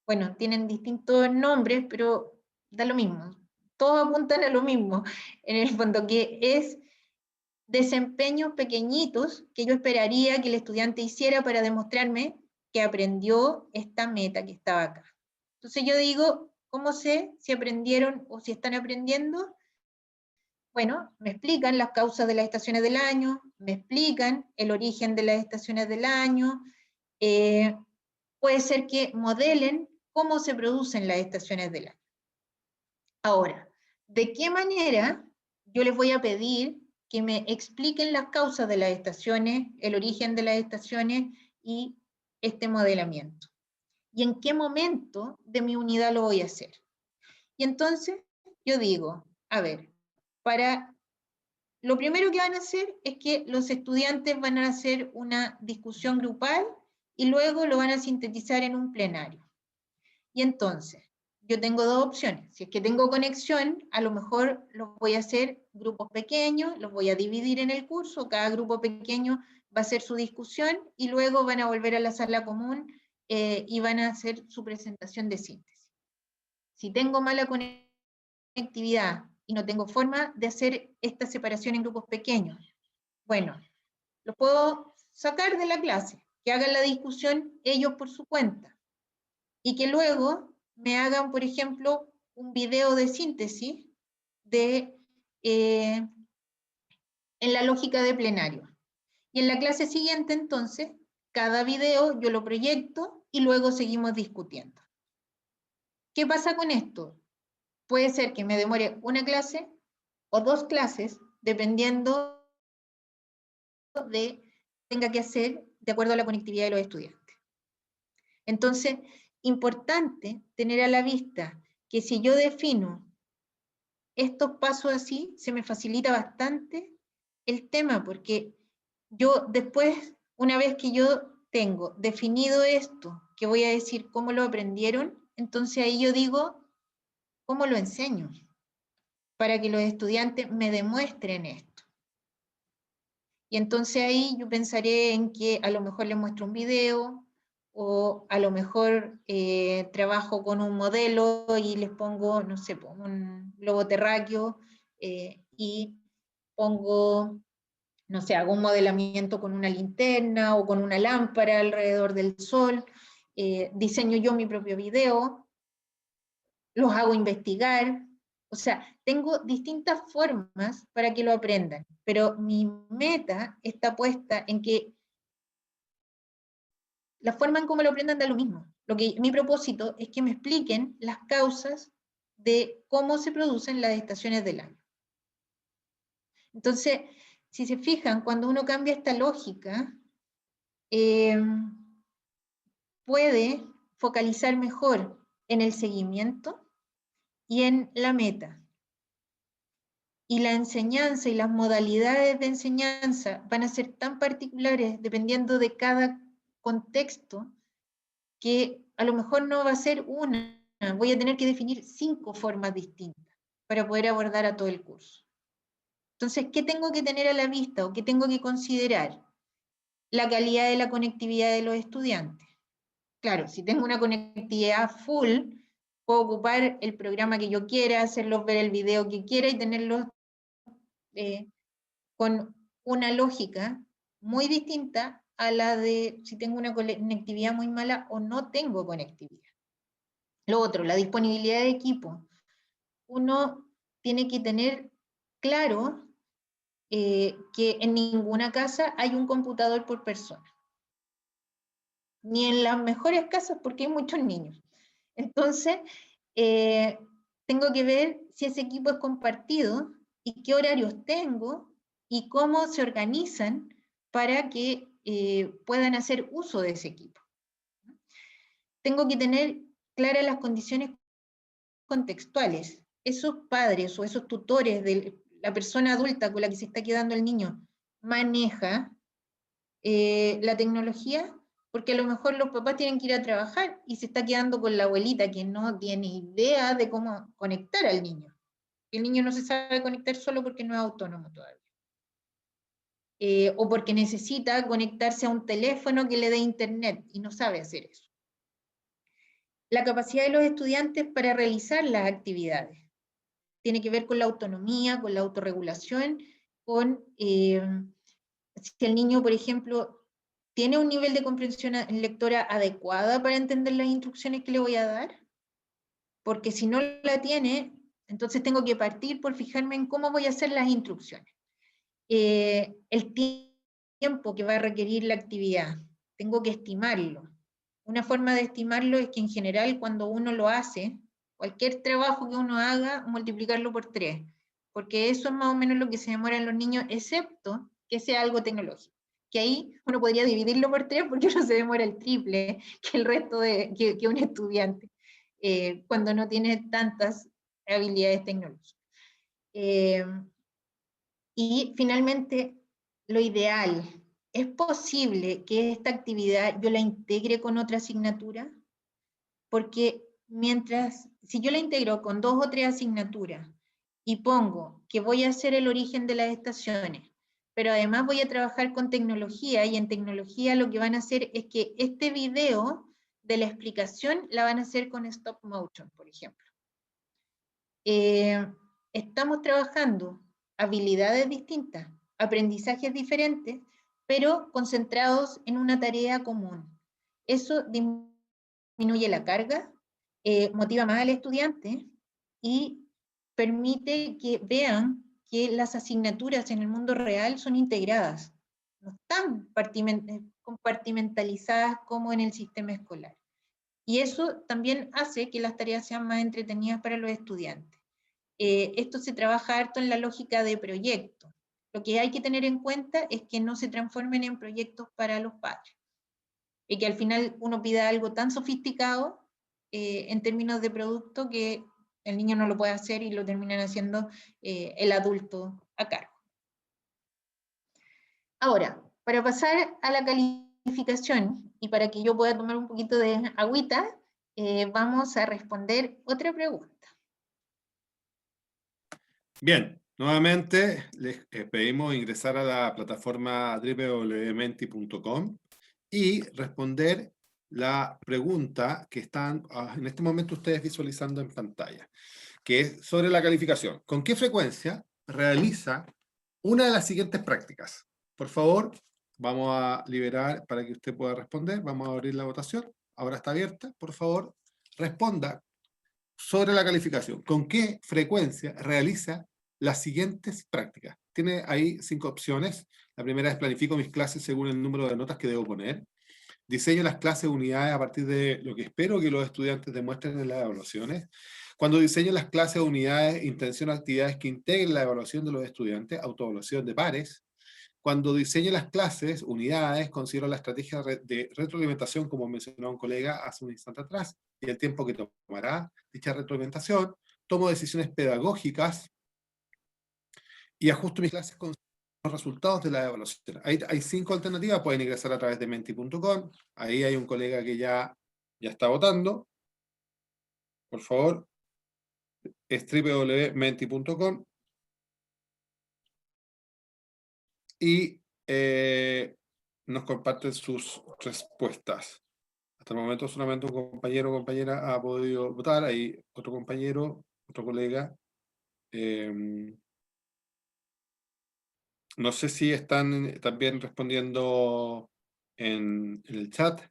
bueno, tienen distintos nombres, pero da lo mismo. Todos apuntan a lo mismo, en el fondo, que es desempeños pequeñitos que yo esperaría que el estudiante hiciera para demostrarme que aprendió esta meta que estaba acá. Entonces yo digo, ¿cómo sé si aprendieron o si están aprendiendo? Bueno, me explican las causas de las estaciones del año, me explican el origen de las estaciones del año, puede ser que modelen cómo se producen las estaciones del año. Ahora, ¿de qué manera yo les voy a pedir que me expliquen las causas de las estaciones, el origen de las estaciones y este modelamiento? ¿Y en qué momento de mi unidad lo voy a hacer? Y entonces yo digo, a ver, lo primero que van a hacer es que los estudiantes van a hacer una discusión grupal y luego lo van a sintetizar en un plenario. Y entonces, yo tengo dos opciones. Si es que tengo conexión, a lo mejor los voy a hacer grupos pequeños, los voy a dividir en el curso, cada grupo pequeño va a hacer su discusión y luego van a volver a la sala común y van a hacer su presentación de síntesis. Si tengo mala conectividad y no tengo forma de hacer esta separación en grupos pequeños, bueno, los puedo sacar de la clase, que hagan la discusión ellos por su cuenta y que luego me hagan, por ejemplo, un video de síntesis en la lógica de plenario. Y en la clase siguiente, entonces, cada video yo lo proyecto y luego seguimos discutiendo. ¿Qué pasa con esto? Puede ser que me demore una clase o dos clases, dependiendo de tenga que hacer de acuerdo a la conectividad de los estudiantes. Entonces, importante tener a la vista que si yo defino estos pasos así, se me facilita bastante el tema, porque yo después, una vez que yo tengo definido esto, que voy a decir cómo lo aprendieron, entonces ahí yo digo, ¿cómo lo enseño? Para que los estudiantes me demuestren esto. Y entonces ahí yo pensaré en que a lo mejor les muestro un video, o a lo mejor trabajo con un modelo y les pongo, no sé, un globo terráqueo y pongo, no sé, hago un modelamiento con una linterna o con una lámpara alrededor del sol, diseño yo mi propio video, los hago investigar, o sea, tengo distintas formas para que lo aprendan, pero mi meta está puesta en que la forma en cómo lo aprendan da lo mismo. Mi propósito es que me expliquen las causas de cómo se producen las estaciones del año. Entonces, si se fijan, cuando uno cambia esta lógica, puede focalizar mejor en el seguimiento y en la meta. Y la enseñanza y las modalidades de enseñanza van a ser tan particulares dependiendo de cada contexto, que a lo mejor no va a ser una, voy a tener que definir 5 formas distintas para poder abordar a todo el curso. Entonces, ¿qué tengo que tener a la vista o qué tengo que considerar? La calidad de la conectividad de los estudiantes. Claro, si tengo una conectividad full, puedo ocupar el programa que yo quiera, hacerlos ver el video que quiera y tenerlos con una lógica muy distinta a la de si tengo una conectividad muy mala o no tengo conectividad. Lo otro, la disponibilidad de equipo. Uno tiene que tener claro que en ninguna casa hay un computador por persona. Ni en las mejores casas porque hay muchos niños. Entonces, tengo que ver si ese equipo es compartido y qué horarios tengo y cómo se organizan para que puedan hacer uso de ese equipo. Tengo que tener claras las condiciones contextuales. Esos padres o esos tutores de la persona adulta con la que se está quedando el niño maneja la tecnología, porque a lo mejor los papás tienen que ir a trabajar y se está quedando con la abuelita que no tiene idea de cómo conectar al niño. El niño no se sabe conectar solo porque no es autónomo todavía. O porque necesita conectarse a un teléfono que le dé internet y no sabe hacer eso. La capacidad de los estudiantes para realizar las actividades tiene que ver con la autonomía, con la autorregulación, con si el niño, por ejemplo, tiene un nivel de comprensión lectora adecuada para entender las instrucciones que le voy a dar, porque si no la tiene, entonces tengo que partir por fijarme en cómo voy a hacer las instrucciones. El tiempo que va a requerir la actividad, tengo que estimarlo. Una forma de estimarlo es que en general cuando uno lo hace, cualquier trabajo que uno haga, multiplicarlo por 3, porque eso es más o menos lo que se demora en los niños, excepto que sea algo tecnológico. Que ahí uno podría dividirlo por 3 porque uno se demora el triple que el resto que un estudiante, cuando no tiene tantas habilidades tecnológicas. Y finalmente, lo ideal, ¿es posible que esta actividad yo la integre con otra asignatura? Porque si yo la integro con 2 o 3 asignaturas y pongo que voy a hacer el origen de las estaciones, pero además voy a trabajar con tecnología, y en tecnología lo que van a hacer es que este video de la explicación la van a hacer con stop motion, por ejemplo. Estamos trabajando habilidades distintas, aprendizajes diferentes, pero concentrados en una tarea común. Eso disminuye la carga, motiva más al estudiante y permite que vean que las asignaturas en el mundo real son integradas, no están compartimentalizadas como en el sistema escolar. Y eso también hace que las tareas sean más entretenidas para los estudiantes. Esto se trabaja harto en la lógica de proyecto. Lo que hay que tener en cuenta es que no se transformen en proyectos para los padres. Y que al final uno pida algo tan sofisticado en términos de producto que el niño no lo puede hacer y lo terminan haciendo el adulto a cargo. Ahora, para pasar a la calificación y para que yo pueda tomar un poquito de agüita, vamos a responder otra pregunta. Bien, nuevamente les pedimos ingresar a la plataforma www.menti.com y responder la pregunta que están en este momento ustedes visualizando en pantalla, que es sobre la calificación. ¿Con qué frecuencia realiza una de las siguientes prácticas? Por favor, vamos a liberar para que usted pueda responder. Vamos a abrir la votación. Ahora está abierta. Por favor, responda sobre la calificación. ¿Con qué frecuencia realiza las siguientes prácticas? Tiene ahí 5 opciones. La primera es: planifico mis clases según el número de notas que debo poner. Diseño las clases unidades a partir de lo que espero que los estudiantes demuestren en las evaluaciones. Cuando diseño las clases unidades, intenciono actividades que integren la evaluación de los estudiantes, autoevaluación de pares. Cuando diseño las clases, unidades, considero la estrategia de retroalimentación, como mencionó un colega hace un instante atrás, y el tiempo que tomará dicha retroalimentación. Tomo decisiones pedagógicas y ajusto mis clases con los resultados de la evaluación. Hay 5 alternativas, pueden ingresar a través de menti.com. Ahí hay un colega que ya está votando. Por favor, es www.menti.com. Y nos comparten sus respuestas. Hasta el momento solamente un compañero o compañera ha podido votar. Hay otro compañero, otro colega. No sé si están también respondiendo en el chat.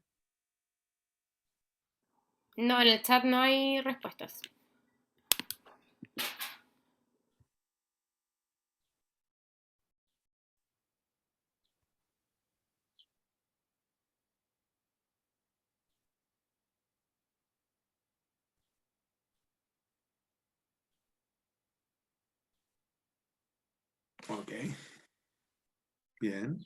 No, en el chat no hay respuestas. Ok. Bien.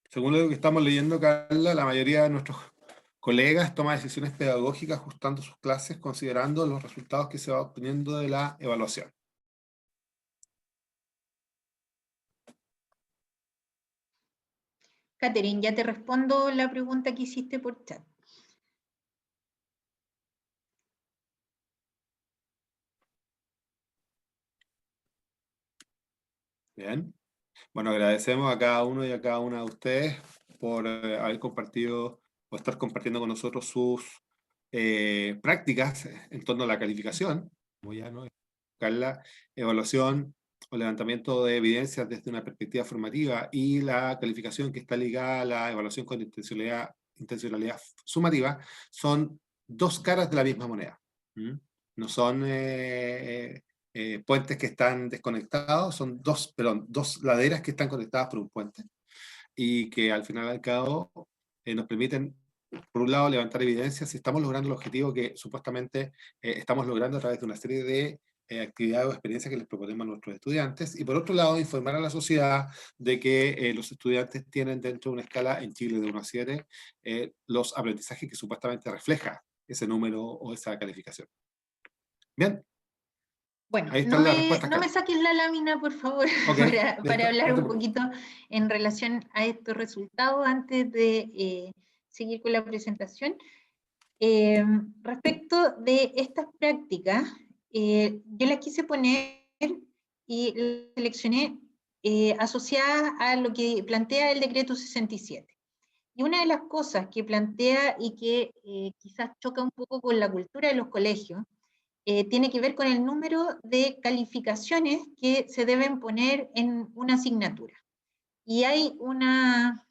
Según lo que estamos leyendo, Carla, la mayoría de nuestros colegas toma decisiones pedagógicas ajustando sus clases considerando los resultados que se va obteniendo de la evaluación. Catherine, ya te respondo la pregunta que hiciste por chat. Bien. Bueno, agradecemos a cada uno y a cada una de ustedes por haber compartido o estar compartiendo con nosotros sus prácticas en torno a la calificación, como ya no buscar la evaluación o levantamiento de evidencias desde una perspectiva formativa y la calificación que está ligada a la evaluación con intencionalidad sumativa, son dos caras de la misma moneda. ¿Mm? No son puentes que están desconectados, son dos laderas que están conectadas por un puente y que al final y al cabo nos permiten, por un lado, levantar evidencias si estamos logrando el objetivo que supuestamente estamos logrando a través de una serie de actividades o experiencias que les proponemos a nuestros estudiantes, y por otro lado, informar a la sociedad de que los estudiantes tienen dentro de una escala en Chile de 1 a 7 los aprendizajes que supuestamente refleja ese número o esa calificación. Bien. Bueno, Ahí están las respuestas. no me saques la lámina, por favor, Okay, para hablar un poquito en relación a estos resultados antes de seguir con la presentación. Respecto de estas prácticas, yo las quise poner y las seleccioné asociadas a lo que plantea el decreto 67. Y una de las cosas que plantea y que quizás choca un poco con la cultura de los colegios, tiene que ver con el número de calificaciones que se deben poner en una asignatura. Y hay una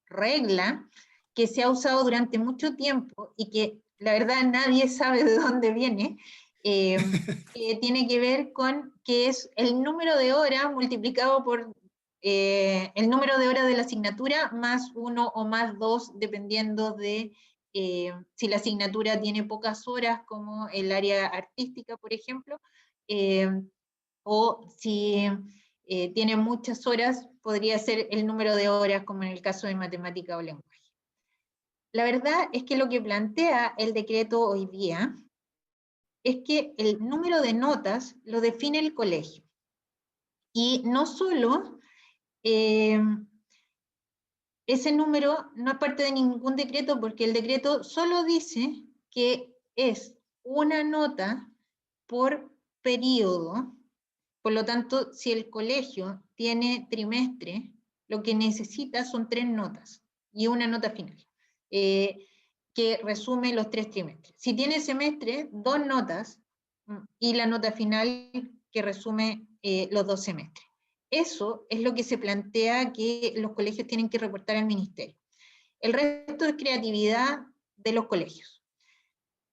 regla que se ha usado durante mucho tiempo y que la verdad nadie sabe de dónde viene, que tiene que ver con que es el número de horas multiplicado por el número de horas de la asignatura más 1 o más 2, dependiendo de si la asignatura tiene pocas horas, como el área artística, por ejemplo, o si tiene muchas horas, podría ser el número de horas, como en el caso de matemática o lenguaje. La verdad es que lo que plantea el decreto hoy día es que el número de notas lo define el colegio. Y no solo ese número no es parte de ningún decreto, porque el decreto solo dice que es una nota por periodo. Por lo tanto, si el colegio tiene trimestre, lo que necesita son 3 notas y una nota final, que resume los 3 trimestres. Si tiene semestre, 2 notas y la nota final que resume los 2 semestres. Eso es lo que se plantea que los colegios tienen que reportar al ministerio. El resto es creatividad de los colegios.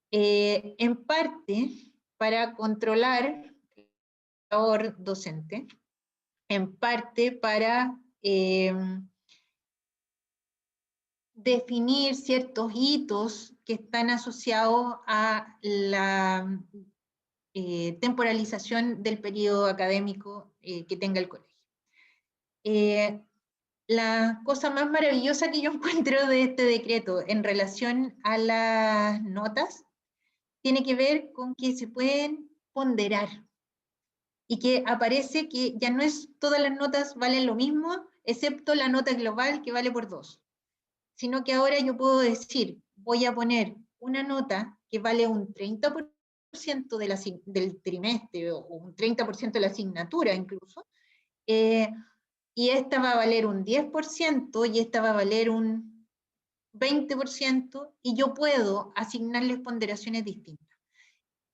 En parte, para controlar el labor docente, en parte para definir ciertos hitos que están asociados a la temporalización del periodo académico que tenga el colegio. La cosa más maravillosa que yo encuentro de este decreto en relación a las notas tiene que ver con que se pueden ponderar y que aparece que ya no es todas las notas valen lo mismo, excepto la nota global que vale por 2, sino que ahora yo puedo decir, voy a poner una nota que vale un 30% del trimestre o un 30% de la asignatura incluso, y esta va a valer un 10% y esta va a valer un 20%, y yo puedo asignarles ponderaciones distintas.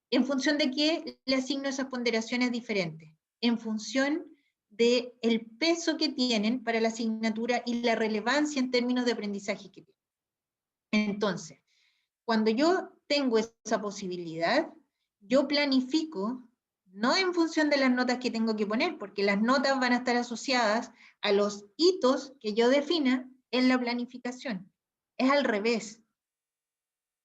¿En función de qué le asigno esas ponderaciones diferentes? En función del peso que tienen para la asignatura y la relevancia en términos de aprendizaje que tienen. Entonces, cuando yo tengo esa posibilidad, yo planifico, no en función de las notas que tengo que poner, porque las notas van a estar asociadas a los hitos que yo defina en la planificación. Es al revés.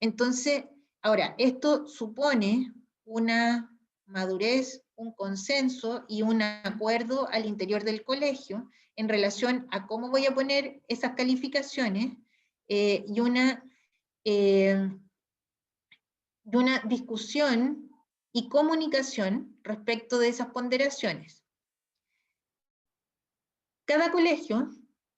Entonces, ahora, esto supone una madurez, un consenso y un acuerdo al interior del colegio en relación a cómo voy a poner esas calificaciones y una de una discusión y comunicación respecto de esas ponderaciones. Cada colegio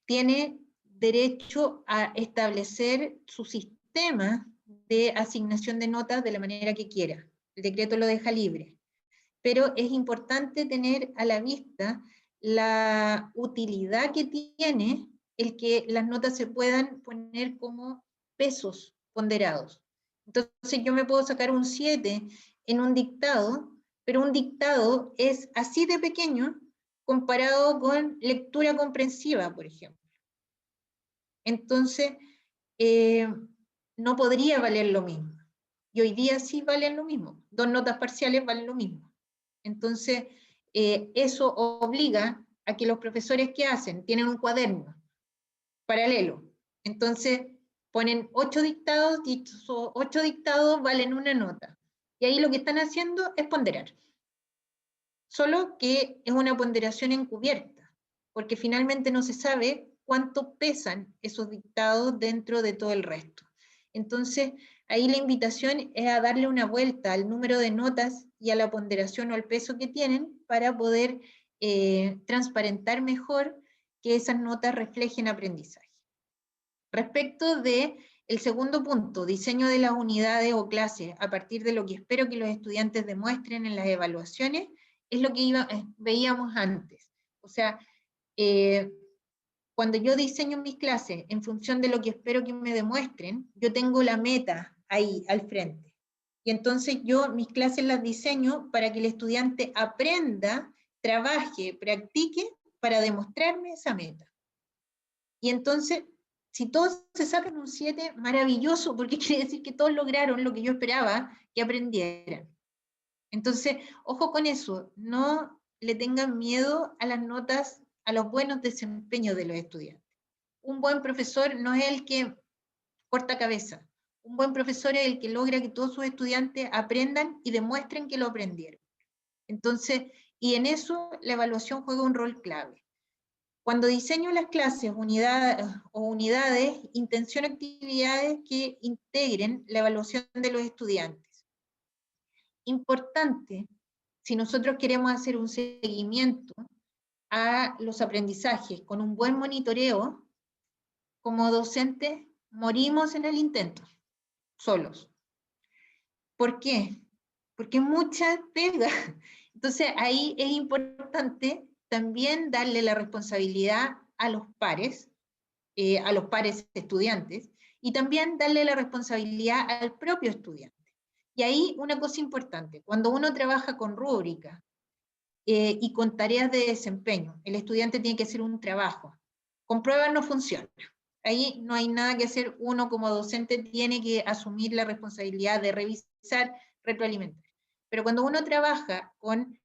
tiene derecho a establecer su sistema de asignación de notas de la manera que quiera. El decreto lo deja libre. Pero es importante tener a la vista la utilidad que tiene el que las notas se puedan poner como pesos ponderados. Entonces yo me puedo sacar un 7 en un dictado, pero un dictado es así de pequeño comparado con lectura comprensiva, por ejemplo. Entonces, no podría valer lo mismo. Y hoy día sí valen lo mismo. 2 notas parciales valen lo mismo. Entonces, eso obliga a que los profesores, ¿qué hacen? Tienen un cuaderno paralelo. Entonces, ponen 8 dictados y esos 8 dictados valen una nota. Y ahí lo que están haciendo es ponderar. Solo que es una ponderación encubierta, porque finalmente no se sabe cuánto pesan esos dictados dentro de todo el resto. Entonces, ahí la invitación es a darle una vuelta al número de notas y a la ponderación o al peso que tienen para poder transparentar mejor que esas notas reflejen aprendizaje. Respecto del segundo punto, diseño de las unidades o clases a partir de lo que espero que los estudiantes demuestren en las evaluaciones, es lo que veíamos antes. O sea, cuando yo diseño mis clases en función de lo que espero que me demuestren, yo tengo la meta ahí al frente. Y entonces yo mis clases las diseño para que el estudiante aprenda, trabaje, practique para demostrarme esa meta. Y entonces, si todos se sacan un 7, maravilloso, porque quiere decir que todos lograron lo que yo esperaba que aprendieran. Entonces, ojo con eso, no le tengan miedo a las notas, a los buenos desempeños de los estudiantes. Un buen profesor no es el que corta cabeza. Un buen profesor es el que logra que todos sus estudiantes aprendan y demuestren que lo aprendieron. Entonces, y en eso la evaluación juega un rol clave. Cuando diseño las clases unidades, intenciono actividades que integren la evaluación de los estudiantes. Importante, si nosotros queremos hacer un seguimiento a los aprendizajes con un buen monitoreo, como docentes morimos en el intento, solos. ¿Por qué? Porque es mucha pega. Entonces ahí es importante también darle la responsabilidad a los pares estudiantes, y también darle la responsabilidad al propio estudiante. Y ahí una cosa importante, cuando uno trabaja con rúbrica y con tareas de desempeño, el estudiante tiene que hacer un trabajo. Con pruebas no funciona. Ahí no hay nada que hacer, uno como docente tiene que asumir la responsabilidad de revisar, retroalimentar. Pero cuando uno trabaja con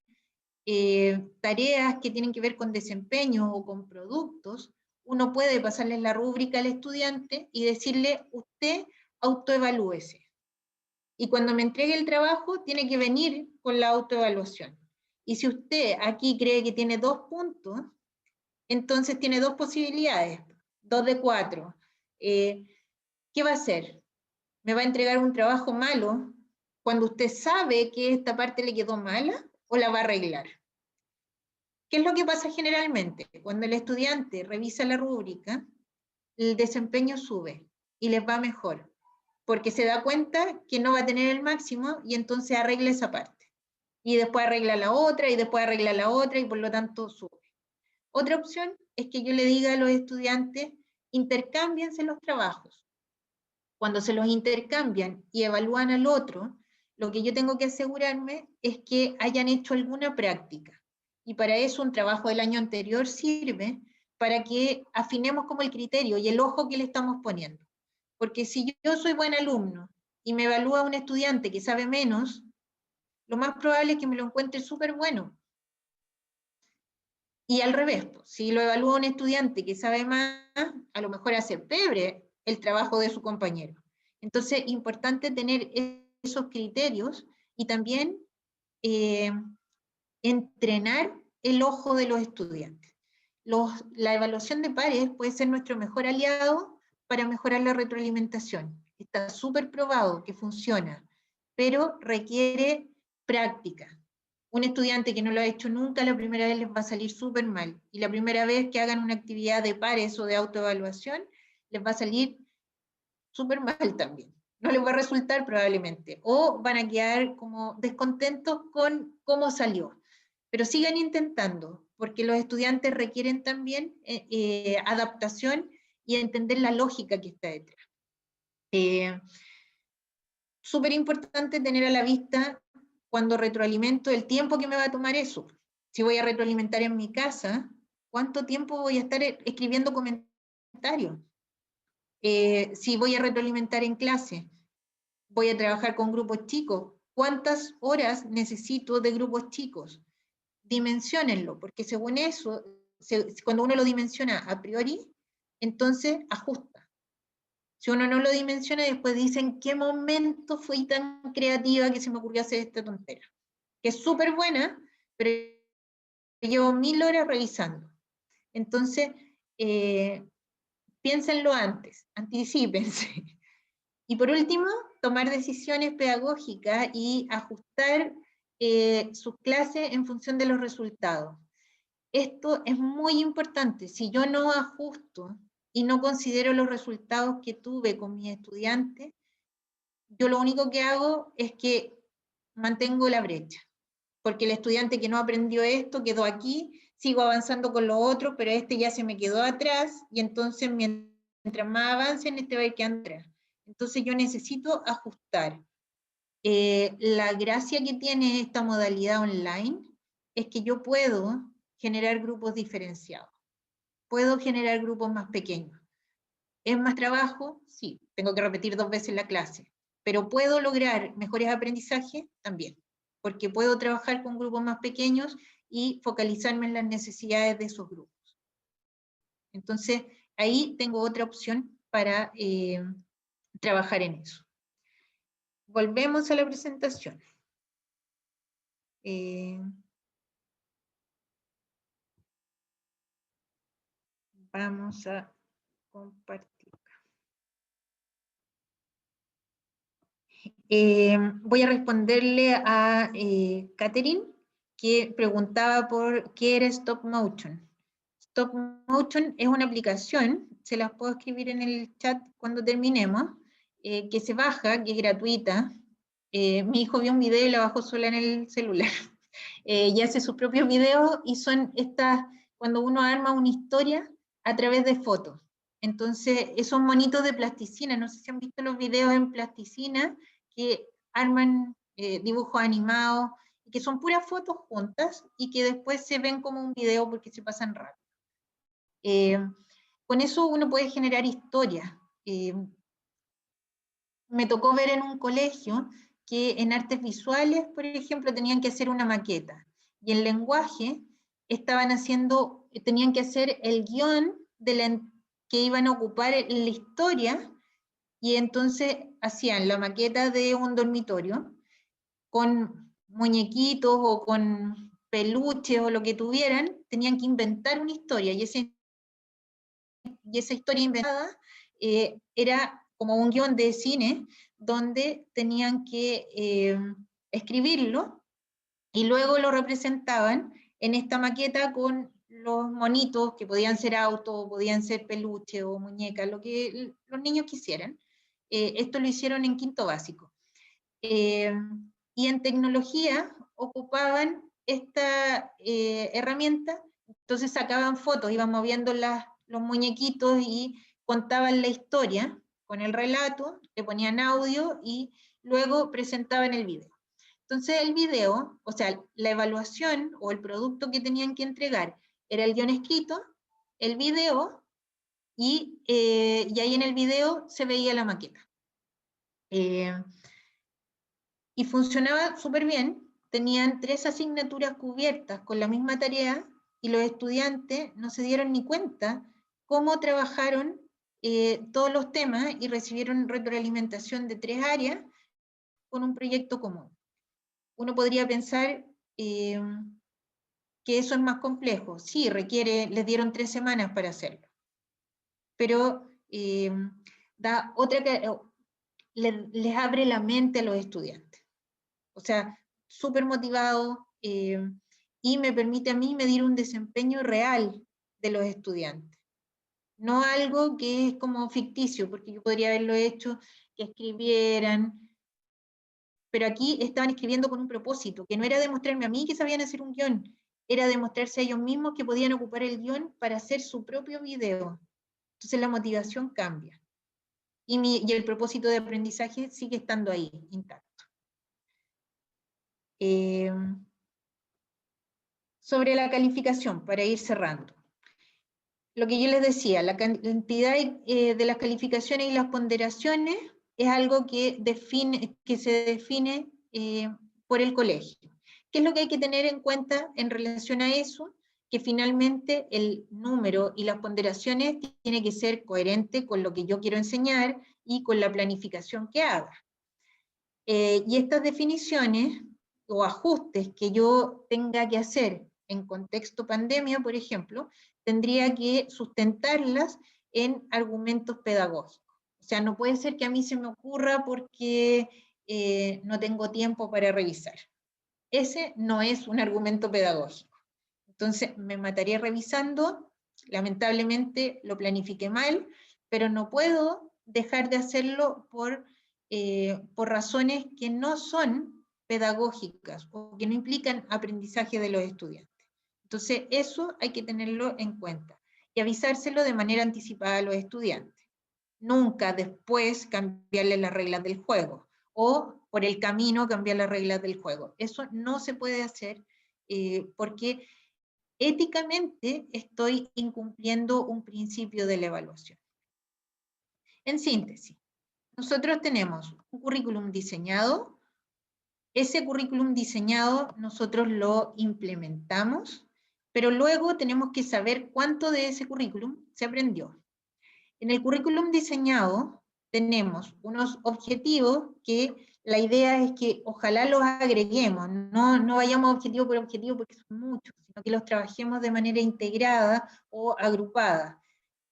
tareas que tienen que ver con desempeño o con productos, uno puede pasarle la rúbrica al estudiante y decirle, usted autoevalúese. Y cuando me entregue el trabajo, tiene que venir con la autoevaluación. Y si usted aquí cree que tiene 2 puntos, entonces tiene 2 posibilidades, 2 de 4. ¿Qué va a hacer? ¿Me va a entregar un trabajo malo cuando usted sabe que esta parte le quedó mala o la va a arreglar? ¿Qué es lo que pasa generalmente? Cuando el estudiante revisa la rúbrica, el desempeño sube y les va mejor, porque se da cuenta que no va a tener el máximo y entonces arregla esa parte. Y después arregla la otra y después arregla la otra y por lo tanto sube. Otra opción es que yo le diga a los estudiantes, intercámbiense los trabajos. Cuando se los intercambian y evalúan al otro, lo que yo tengo que asegurarme es que hayan hecho alguna práctica. Y para eso un trabajo del año anterior sirve para que afinemos como el criterio y el ojo que le estamos poniendo. Porque si yo soy buen alumno y me evalúa un estudiante que sabe menos, lo más probable es que me lo encuentre súper bueno. Y al revés, pues, si lo evalúa un estudiante que sabe más, a lo mejor hace pebre el trabajo de su compañero. Entonces, importante tener esos criterios y también entrenar el ojo de los estudiantes. La evaluación de pares puede ser nuestro mejor aliado para mejorar la retroalimentación. está súper probado que funciona, pero requiere práctica. Un estudiante que no lo ha hecho nunca, la primera vez les va a salir súper mal, y la primera vez que hagan una actividad de pares o de autoevaluación, les va a salir súper mal también. No les va a resultar probablemente, o van a quedar como descontentos con cómo salió. Pero sigan intentando, porque los estudiantes requieren también adaptación y entender la lógica que está detrás. Súper importante tener a la vista cuando retroalimento el tiempo que me va a tomar eso. Si voy a retroalimentar en mi casa, ¿cuánto tiempo voy a estar escribiendo comentarios? Si voy a retroalimentar en clase, voy a trabajar con grupos chicos, ¿cuántas horas necesito de grupos chicos? Dimensionenlo, porque según eso, cuando uno lo dimensiona a priori, entonces ajusta. Si uno no lo dimensiona, después dice en qué momento fui tan creativa que se me ocurrió hacer esta tontera. Que es súper buena, pero llevo 1000 horas revisando. Entonces, piénsenlo antes, anticípense. Y por último, tomar decisiones pedagógicas y ajustar sus clases en función de los resultados. Esto es muy importante. Si yo no ajusto y no considero los resultados que tuve con mis estudiantes, yo lo único que hago es que mantengo la brecha, porque el estudiante que no aprendió esto quedó aquí, sigo avanzando con lo otro, pero este ya se me quedó atrás, y entonces mientras más avancen, este va a ir quedando atrás. Entonces yo necesito ajustar. La gracia que tiene esta modalidad online es que yo puedo generar grupos diferenciados, puedo generar grupos más pequeños. ¿Es más trabajo? Sí, tengo que repetir 2 veces la clase, pero ¿puedo lograr mejores aprendizajes? También, porque puedo trabajar con grupos más pequeños y focalizarme en las necesidades de esos grupos. Entonces, ahí tengo otra opción para trabajar en eso. Volvemos a la presentación. Vamos a compartir. Voy a responderle a Catherine, que preguntaba por qué era Stop Motion. Stop Motion es una aplicación, se las puedo escribir en el chat cuando terminemos, que se baja, que es gratuita. Mi hijo vio un video y la bajó sola en el celular. Y hace sus propios videos, y son estas, cuando uno arma una historia a través de fotos. Entonces, esos monitos de plasticina, no sé si han visto los videos en plasticina, que arman dibujos animados, que son puras fotos juntas, y que después se ven como un video porque se pasan rápido. Con eso uno puede generar historias. Me tocó ver en un colegio que en artes visuales, por ejemplo, tenían que hacer una maqueta, y en lenguaje tenían que hacer el guión que iban a ocupar en la historia, y entonces hacían la maqueta de un dormitorio con muñequitos o con peluches o lo que tuvieran, tenían que inventar una historia, y esa historia inventada era como un guión de cine, donde tenían que escribirlo, y luego lo representaban en esta maqueta con los monitos, que podían ser autos, podían ser peluches o muñecas, lo que los niños quisieran. Esto lo hicieron en quinto básico. Y en tecnología ocupaban esta herramienta, entonces sacaban fotos, iban moviendo los muñequitos y contaban la historia con el relato, le ponían audio y luego presentaban el video. Entonces el video, o sea, la evaluación o el producto que tenían que entregar era el guión escrito, el video, y ahí en el video se veía la maqueta. Y funcionaba súper bien. Tenían 3 asignaturas cubiertas con la misma tarea, y los estudiantes no se dieron ni cuenta cómo trabajaron todos los temas, y recibieron retroalimentación de 3 áreas con un proyecto común. Uno podría pensar que eso es más complejo. Sí, les dieron 3 semanas para hacerlo, pero da les abre la mente a los estudiantes. O sea, súper motivado, y me permite a mí medir un desempeño real de los estudiantes. No algo que es como ficticio, porque yo podría haberlo hecho, que escribieran, pero aquí estaban escribiendo con un propósito, que no era demostrarme a mí que sabían hacer un guión, era demostrarse a ellos mismos que podían ocupar el guión para hacer su propio video. Entonces la motivación cambia. Y el propósito de aprendizaje sigue estando ahí, intacto. Sobre la calificación, para ir cerrando. Lo que yo les decía, la cantidad de las calificaciones y las ponderaciones es algo que se define por el colegio. ¿Qué es lo que hay que tener en cuenta en relación a eso? Que finalmente el número y las ponderaciones tiene que ser coherente con lo que yo quiero enseñar y con la planificación que haga. Y estas definiciones o ajustes que yo tenga que hacer en contexto pandemia, por ejemplo, tendría que sustentarlas en argumentos pedagógicos. O sea, no puede ser que a mí se me ocurra porque no tengo tiempo para revisar. Ese no es un argumento pedagógico. Entonces, me mataría revisando, lamentablemente lo planifiqué mal, pero no puedo dejar de hacerlo por razones que no son pedagógicas o que no implican aprendizaje de los estudiantes. Entonces, eso hay que tenerlo en cuenta y avisárselo de manera anticipada a los estudiantes. Nunca después cambiarle las reglas del juego o por el camino cambiar las reglas del juego. Eso no se puede hacer porque éticamente estoy incumpliendo un principio de la evaluación. En síntesis, nosotros tenemos un currículum diseñado, ese currículum diseñado nosotros lo implementamos, pero luego tenemos que saber cuánto de ese currículum se aprendió. En el currículum diseñado tenemos unos objetivos que la idea es que ojalá los agreguemos, no vayamos objetivo por objetivo porque son muchos, sino que los trabajemos de manera integrada o agrupada,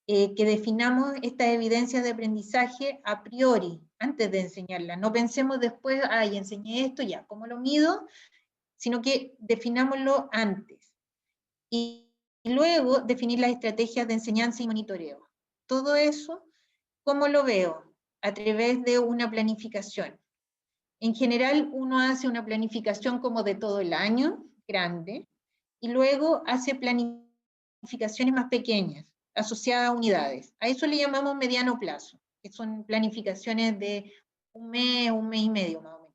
que definamos estas evidencias de aprendizaje a priori, antes de enseñarlas. No pensemos después, ay, enseñé esto, ya, ¿cómo lo mido? Sino que definámoslo antes. Y luego definir las estrategias de enseñanza y monitoreo. Todo eso, ¿cómo lo veo? A través de una planificación. En general, uno hace una planificación como de todo el año, grande, y luego hace planificaciones más pequeñas, asociadas a unidades. A eso le llamamos mediano plazo, que son planificaciones de un mes y medio más o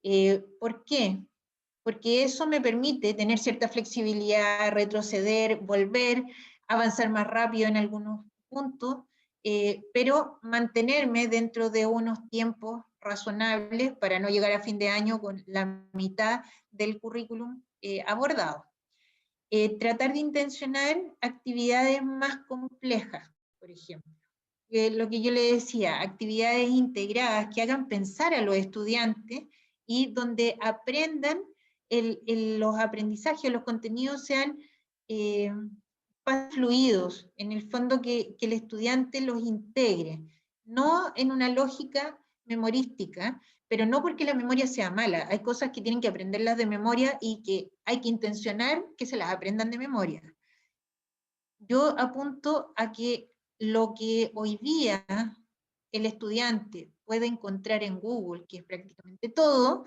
menos. ¿Por qué? Porque eso me permite tener cierta flexibilidad, retroceder, volver, avanzar más rápido en algunos puntos, pero mantenerme dentro de unos tiempos razonables para no llegar a fin de año con la mitad del currículum abordado. Tratar de intencionar actividades más complejas, por ejemplo. Lo que yo le decía, actividades integradas que hagan pensar a los estudiantes y donde aprendan los aprendizajes, los contenidos sean más fluidos, en el fondo que el estudiante los integre, no en una lógica memorística, pero no porque la memoria sea mala, hay cosas que tienen que aprenderlas de memoria y que hay que intencionar que se las aprendan de memoria. Yo apunto a que lo que hoy día el estudiante puede encontrar en Google, que es prácticamente todo,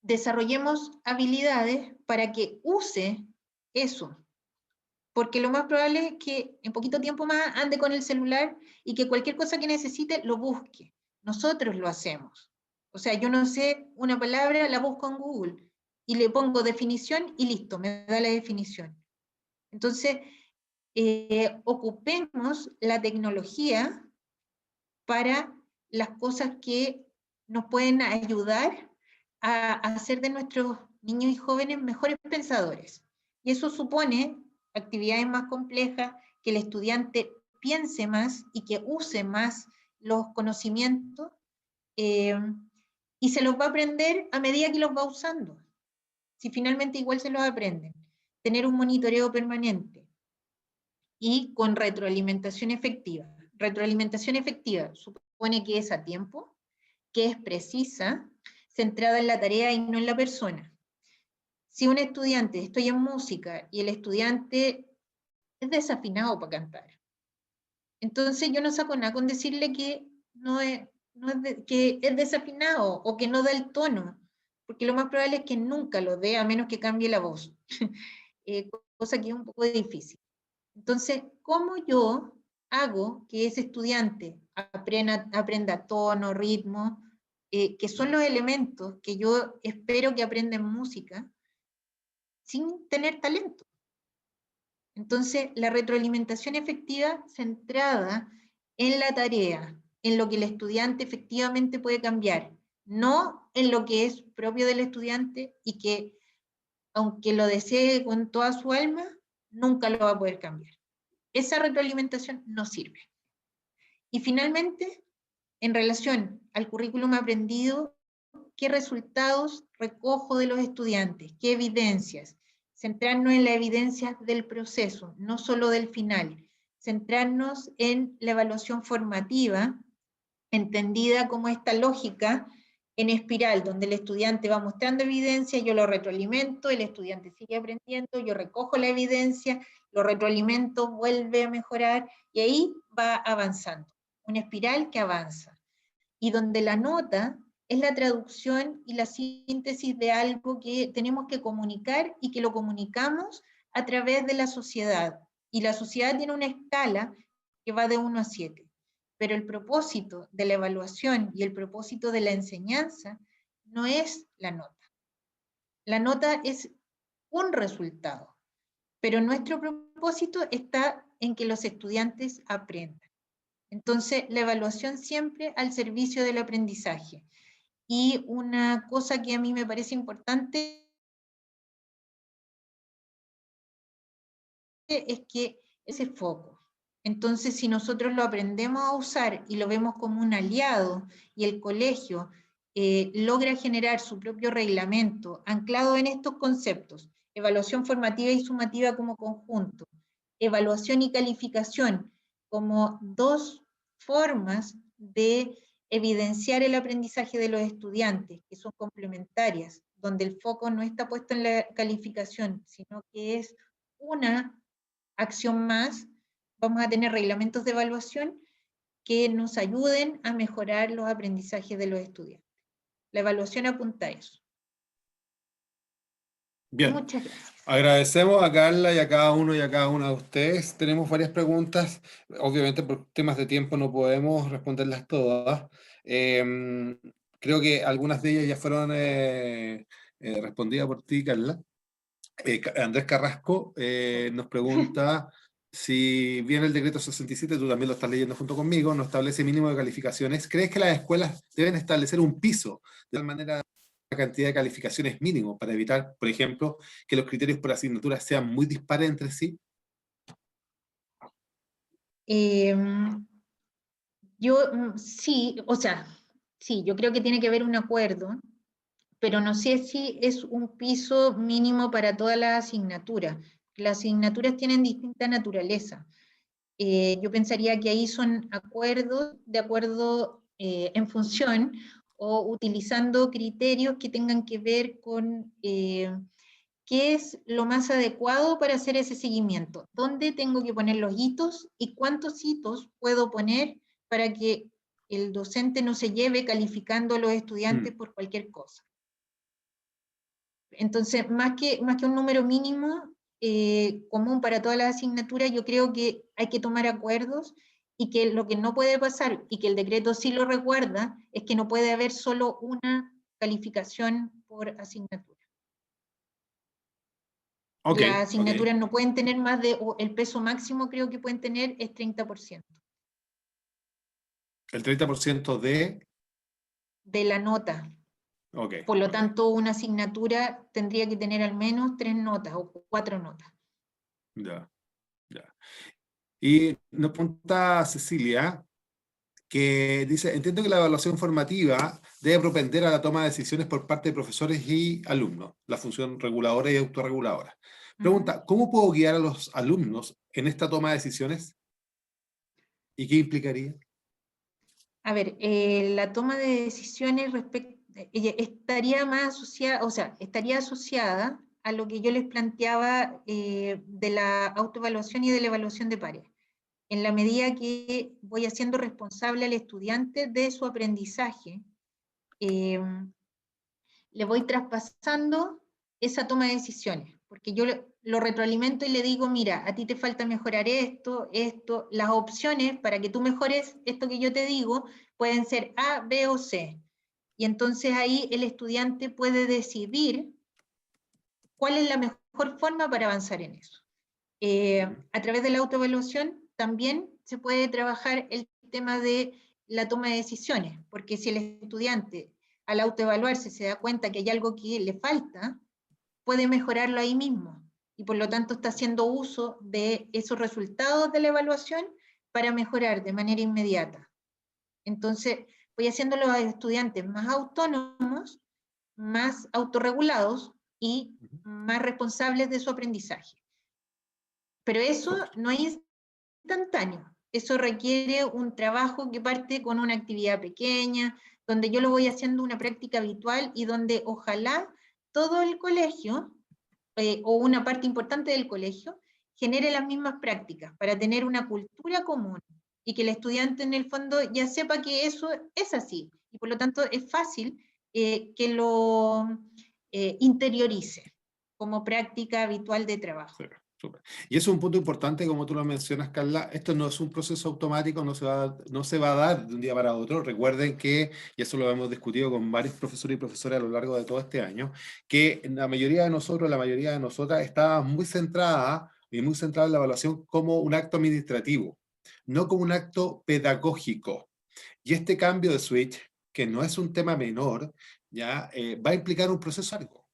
desarrollemos habilidades para que use eso. Porque lo más probable es que en poquito tiempo más ande con el celular y que cualquier cosa que necesite lo busque. Nosotros lo hacemos. O sea, yo no sé una palabra, la busco en Google y le pongo definición y listo, me da la definición. Entonces, ocupemos la tecnología para las cosas que nos pueden ayudar a hacer de nuestros niños y jóvenes mejores pensadores. Y eso supone actividades más complejas, que el estudiante piense más y que use más los conocimientos, y se los va a aprender a medida que los va usando. Si finalmente igual se los aprenden. Tener un monitoreo permanente y con retroalimentación efectiva. retroalimentación efectiva supone que es a tiempo, que es precisa, centrada en la tarea y no en la persona. Si un estudiante, estoy en música, y el estudiante es desafinado para cantar, entonces yo no saco nada con decirle que que es desafinado o que no da el tono, porque lo más probable es que nunca lo dé, a menos que cambie la voz, cosa que es un poco difícil. Entonces, ¿cómo yo hago que ese estudiante aprenda tono, ritmo, que son los elementos que yo espero que aprenda en música, sin tener talento? Entonces, la retroalimentación efectiva centrada en la tarea, en lo que el estudiante efectivamente puede cambiar, no en lo que es propio del estudiante y que, aunque lo desee con toda su alma, nunca lo va a poder cambiar. Esa retroalimentación no sirve. Y finalmente, en relación al currículum aprendido, ¿qué resultados recojo de los estudiantes? ¿Qué evidencias? Centrarnos en la evidencia del proceso, no solo del final. Centrarnos en la evaluación formativa, entendida como esta lógica en espiral, donde el estudiante va mostrando evidencia, yo lo retroalimento, el estudiante sigue aprendiendo, yo recojo la evidencia, lo retroalimento, vuelve a mejorar, y ahí va avanzando. Una espiral que avanza. Y donde la nota es la traducción y la síntesis de algo que tenemos que comunicar y que lo comunicamos a través de la sociedad. Y la sociedad tiene una escala que va de 1 a 7. Pero el propósito de la evaluación y el propósito de la enseñanza no es la nota. La nota es un resultado, pero nuestro propósito está en que los estudiantes aprendan. Entonces, la evaluación siempre al servicio del aprendizaje. Y una cosa que a mí me parece importante es que ese foco. Entonces, si nosotros lo aprendemos a usar y lo vemos como un aliado, y el colegio logra generar su propio reglamento anclado en estos conceptos, evaluación formativa y sumativa como conjunto, evaluación y calificación como dos formas de evidenciar el aprendizaje de los estudiantes, que son complementarias, donde el foco no está puesto en la calificación, sino que es una acción más. Vamos a tener reglamentos de evaluación que nos ayuden a mejorar los aprendizajes de los estudiantes. La evaluación apunta a eso. Bien, Muchas gracias. agradecemos a Carla y a cada uno y a cada una de ustedes. Tenemos varias preguntas. Obviamente por temas de tiempo no podemos responderlas todas. Creo que algunas de ellas ya fueron respondidas por ti, Carla. Andrés Carrasco nos pregunta si bien el decreto 67, tú también lo estás leyendo junto conmigo, no establece mínimo de calificaciones. ¿Crees que las escuelas deben establecer un piso de tal manera la cantidad de calificaciones mínimo para evitar, por ejemplo, que los criterios por asignatura sean muy dispares entre sí? Sí, o sea, sí, yo creo que tiene que haber un acuerdo, pero no sé si es un piso mínimo para todas las asignaturas. Las asignaturas tienen distinta naturaleza. Yo pensaría que ahí son acuerdos de acuerdo en función o utilizando criterios que tengan que ver con qué es lo más adecuado para hacer ese seguimiento, dónde tengo que poner los hitos y cuántos hitos puedo poner para que el docente no se lleve calificando a los estudiantes por cualquier cosa. Entonces, más que un número mínimo común para todas las asignaturas, yo creo que hay que tomar acuerdos, y que lo que no puede pasar, y que el decreto sí lo recuerda, es que no puede haber solo una calificación por asignatura. Okay, Las asignaturas okay. no pueden tener más de, el peso máximo creo que pueden tener es 30%. El 30% De la nota. Ok. Por lo Ok. tanto, una asignatura tendría que tener al menos 3 notas o 4 notas. Ya, ya. Y nos pregunta Cecilia, que dice, entiendo que la evaluación formativa debe propender a la toma de decisiones por parte de profesores y alumnos, la función reguladora y autorreguladora. Pregunta, ¿cómo puedo guiar a los alumnos en esta toma de decisiones? ¿Y qué implicaría? A ver, la toma de decisiones estaría más asociada, o sea, estaría asociada a lo que yo les planteaba de la autoevaluación y de la evaluación de pares. En la medida que voy haciendo responsable al estudiante de su aprendizaje, le voy traspasando esa toma de decisiones, porque yo lo retroalimento y le digo, mira, a ti te falta mejorar esto, las opciones para que tú mejores esto que yo te digo pueden ser A, B o C. Y entonces ahí el estudiante puede decidir cuál es la mejor forma para avanzar en eso. A través de la autoevaluación también se puede trabajar el tema de la toma de decisiones, porque si el estudiante al autoevaluarse se da cuenta que hay algo que le falta, puede mejorarlo ahí mismo y por lo tanto está haciendo uso de esos resultados de la evaluación para mejorar de manera inmediata. Entonces, voy haciendo a los estudiantes más autónomos, más autorregulados y más responsables de su aprendizaje. Pero eso no es instantáneo. Eso requiere un trabajo que parte con una actividad pequeña, donde yo lo voy haciendo una práctica habitual y donde ojalá todo el colegio, o una parte importante del colegio, genere las mismas prácticas para tener una cultura común y que el estudiante en el fondo ya sepa que eso es así y por lo tanto es fácil que lo interiorice como práctica habitual de trabajo. Sí, súper. Y eso es un punto importante, como tú lo mencionas, Carla. Esto no es un proceso automático, no se va a dar de un día para otro. Recuerden que, y eso lo hemos discutido con varios profesores y profesoras a lo largo de todo este año, que la mayoría de nosotros, la mayoría de nosotras, está muy centrada en la evaluación como un acto administrativo, no como un acto pedagógico. Y este cambio de switch, que no es un tema menor, ya va a implicar un proceso largo.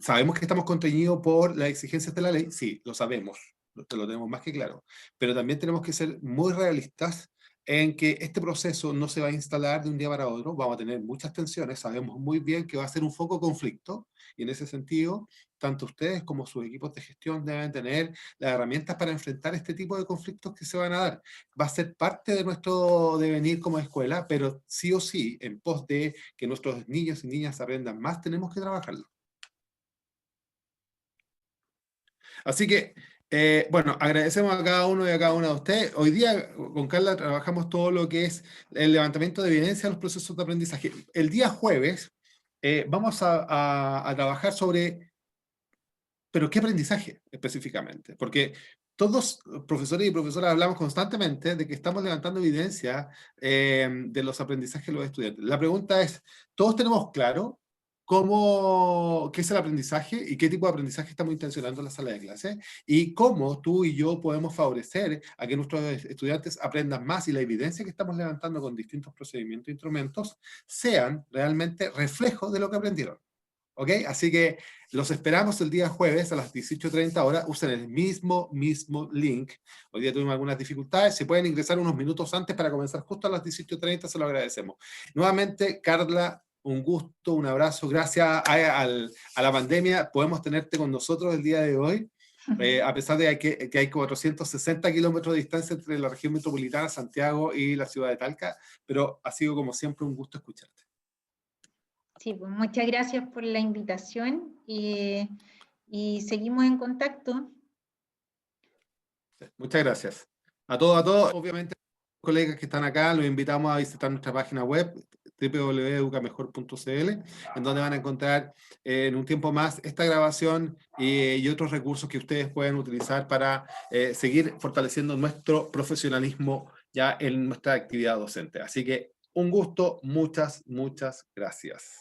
¿Sabemos que estamos constreñidos por las exigencias de la ley? Sí, lo sabemos, lo tenemos más que claro. Pero también tenemos que ser muy realistas en que este proceso no se va a instalar de un día para otro, vamos a tener muchas tensiones, sabemos muy bien que va a ser un foco de conflicto, y en ese sentido, tanto ustedes como sus equipos de gestión deben tener las herramientas para enfrentar este tipo de conflictos que se van a dar. Va a ser parte de nuestro devenir como escuela, pero sí o sí, en pos de que nuestros niños y niñas aprendan más, tenemos que trabajarlo. Así que, bueno, agradecemos a cada uno y a cada una de ustedes. Hoy día con Carla trabajamos todo lo que es el levantamiento de evidencia de los procesos de aprendizaje. El día jueves vamos a trabajar sobre, pero ¿qué aprendizaje específicamente? Porque todos profesores y profesoras hablamos constantemente de que estamos levantando evidencia de los aprendizajes de los estudiantes. La pregunta es, ¿todos tenemos claro qué es el aprendizaje y qué tipo de aprendizaje estamos intencionando en la sala de clase? Y cómo tú y yo podemos favorecer a que nuestros estudiantes aprendan más y la evidencia que estamos levantando con distintos procedimientos e instrumentos sean realmente reflejos de lo que aprendieron. ¿Ok? Así que los esperamos el día jueves a las 18:30 horas. Usen el mismo link. Hoy día tuvimos algunas dificultades. Si pueden ingresar unos minutos antes para comenzar justo a las 18:30, se lo agradecemos. Nuevamente, Carla, un gusto, un abrazo. Gracias a la pandemia podemos tenerte con nosotros el día de hoy. A pesar de que hay 460 kilómetros de distancia entre la región metropolitana, Santiago y la ciudad de Talca, pero ha sido como siempre un gusto escucharte. Sí, pues muchas gracias por la invitación y seguimos en contacto. Muchas gracias. A todos, obviamente, colegas que están acá, los invitamos a visitar nuestra página web www.educamejor.cl, en donde van a encontrar en un tiempo más esta grabación y otros recursos que ustedes pueden utilizar para seguir fortaleciendo nuestro profesionalismo ya en nuestra actividad docente. Así que un gusto, muchas gracias.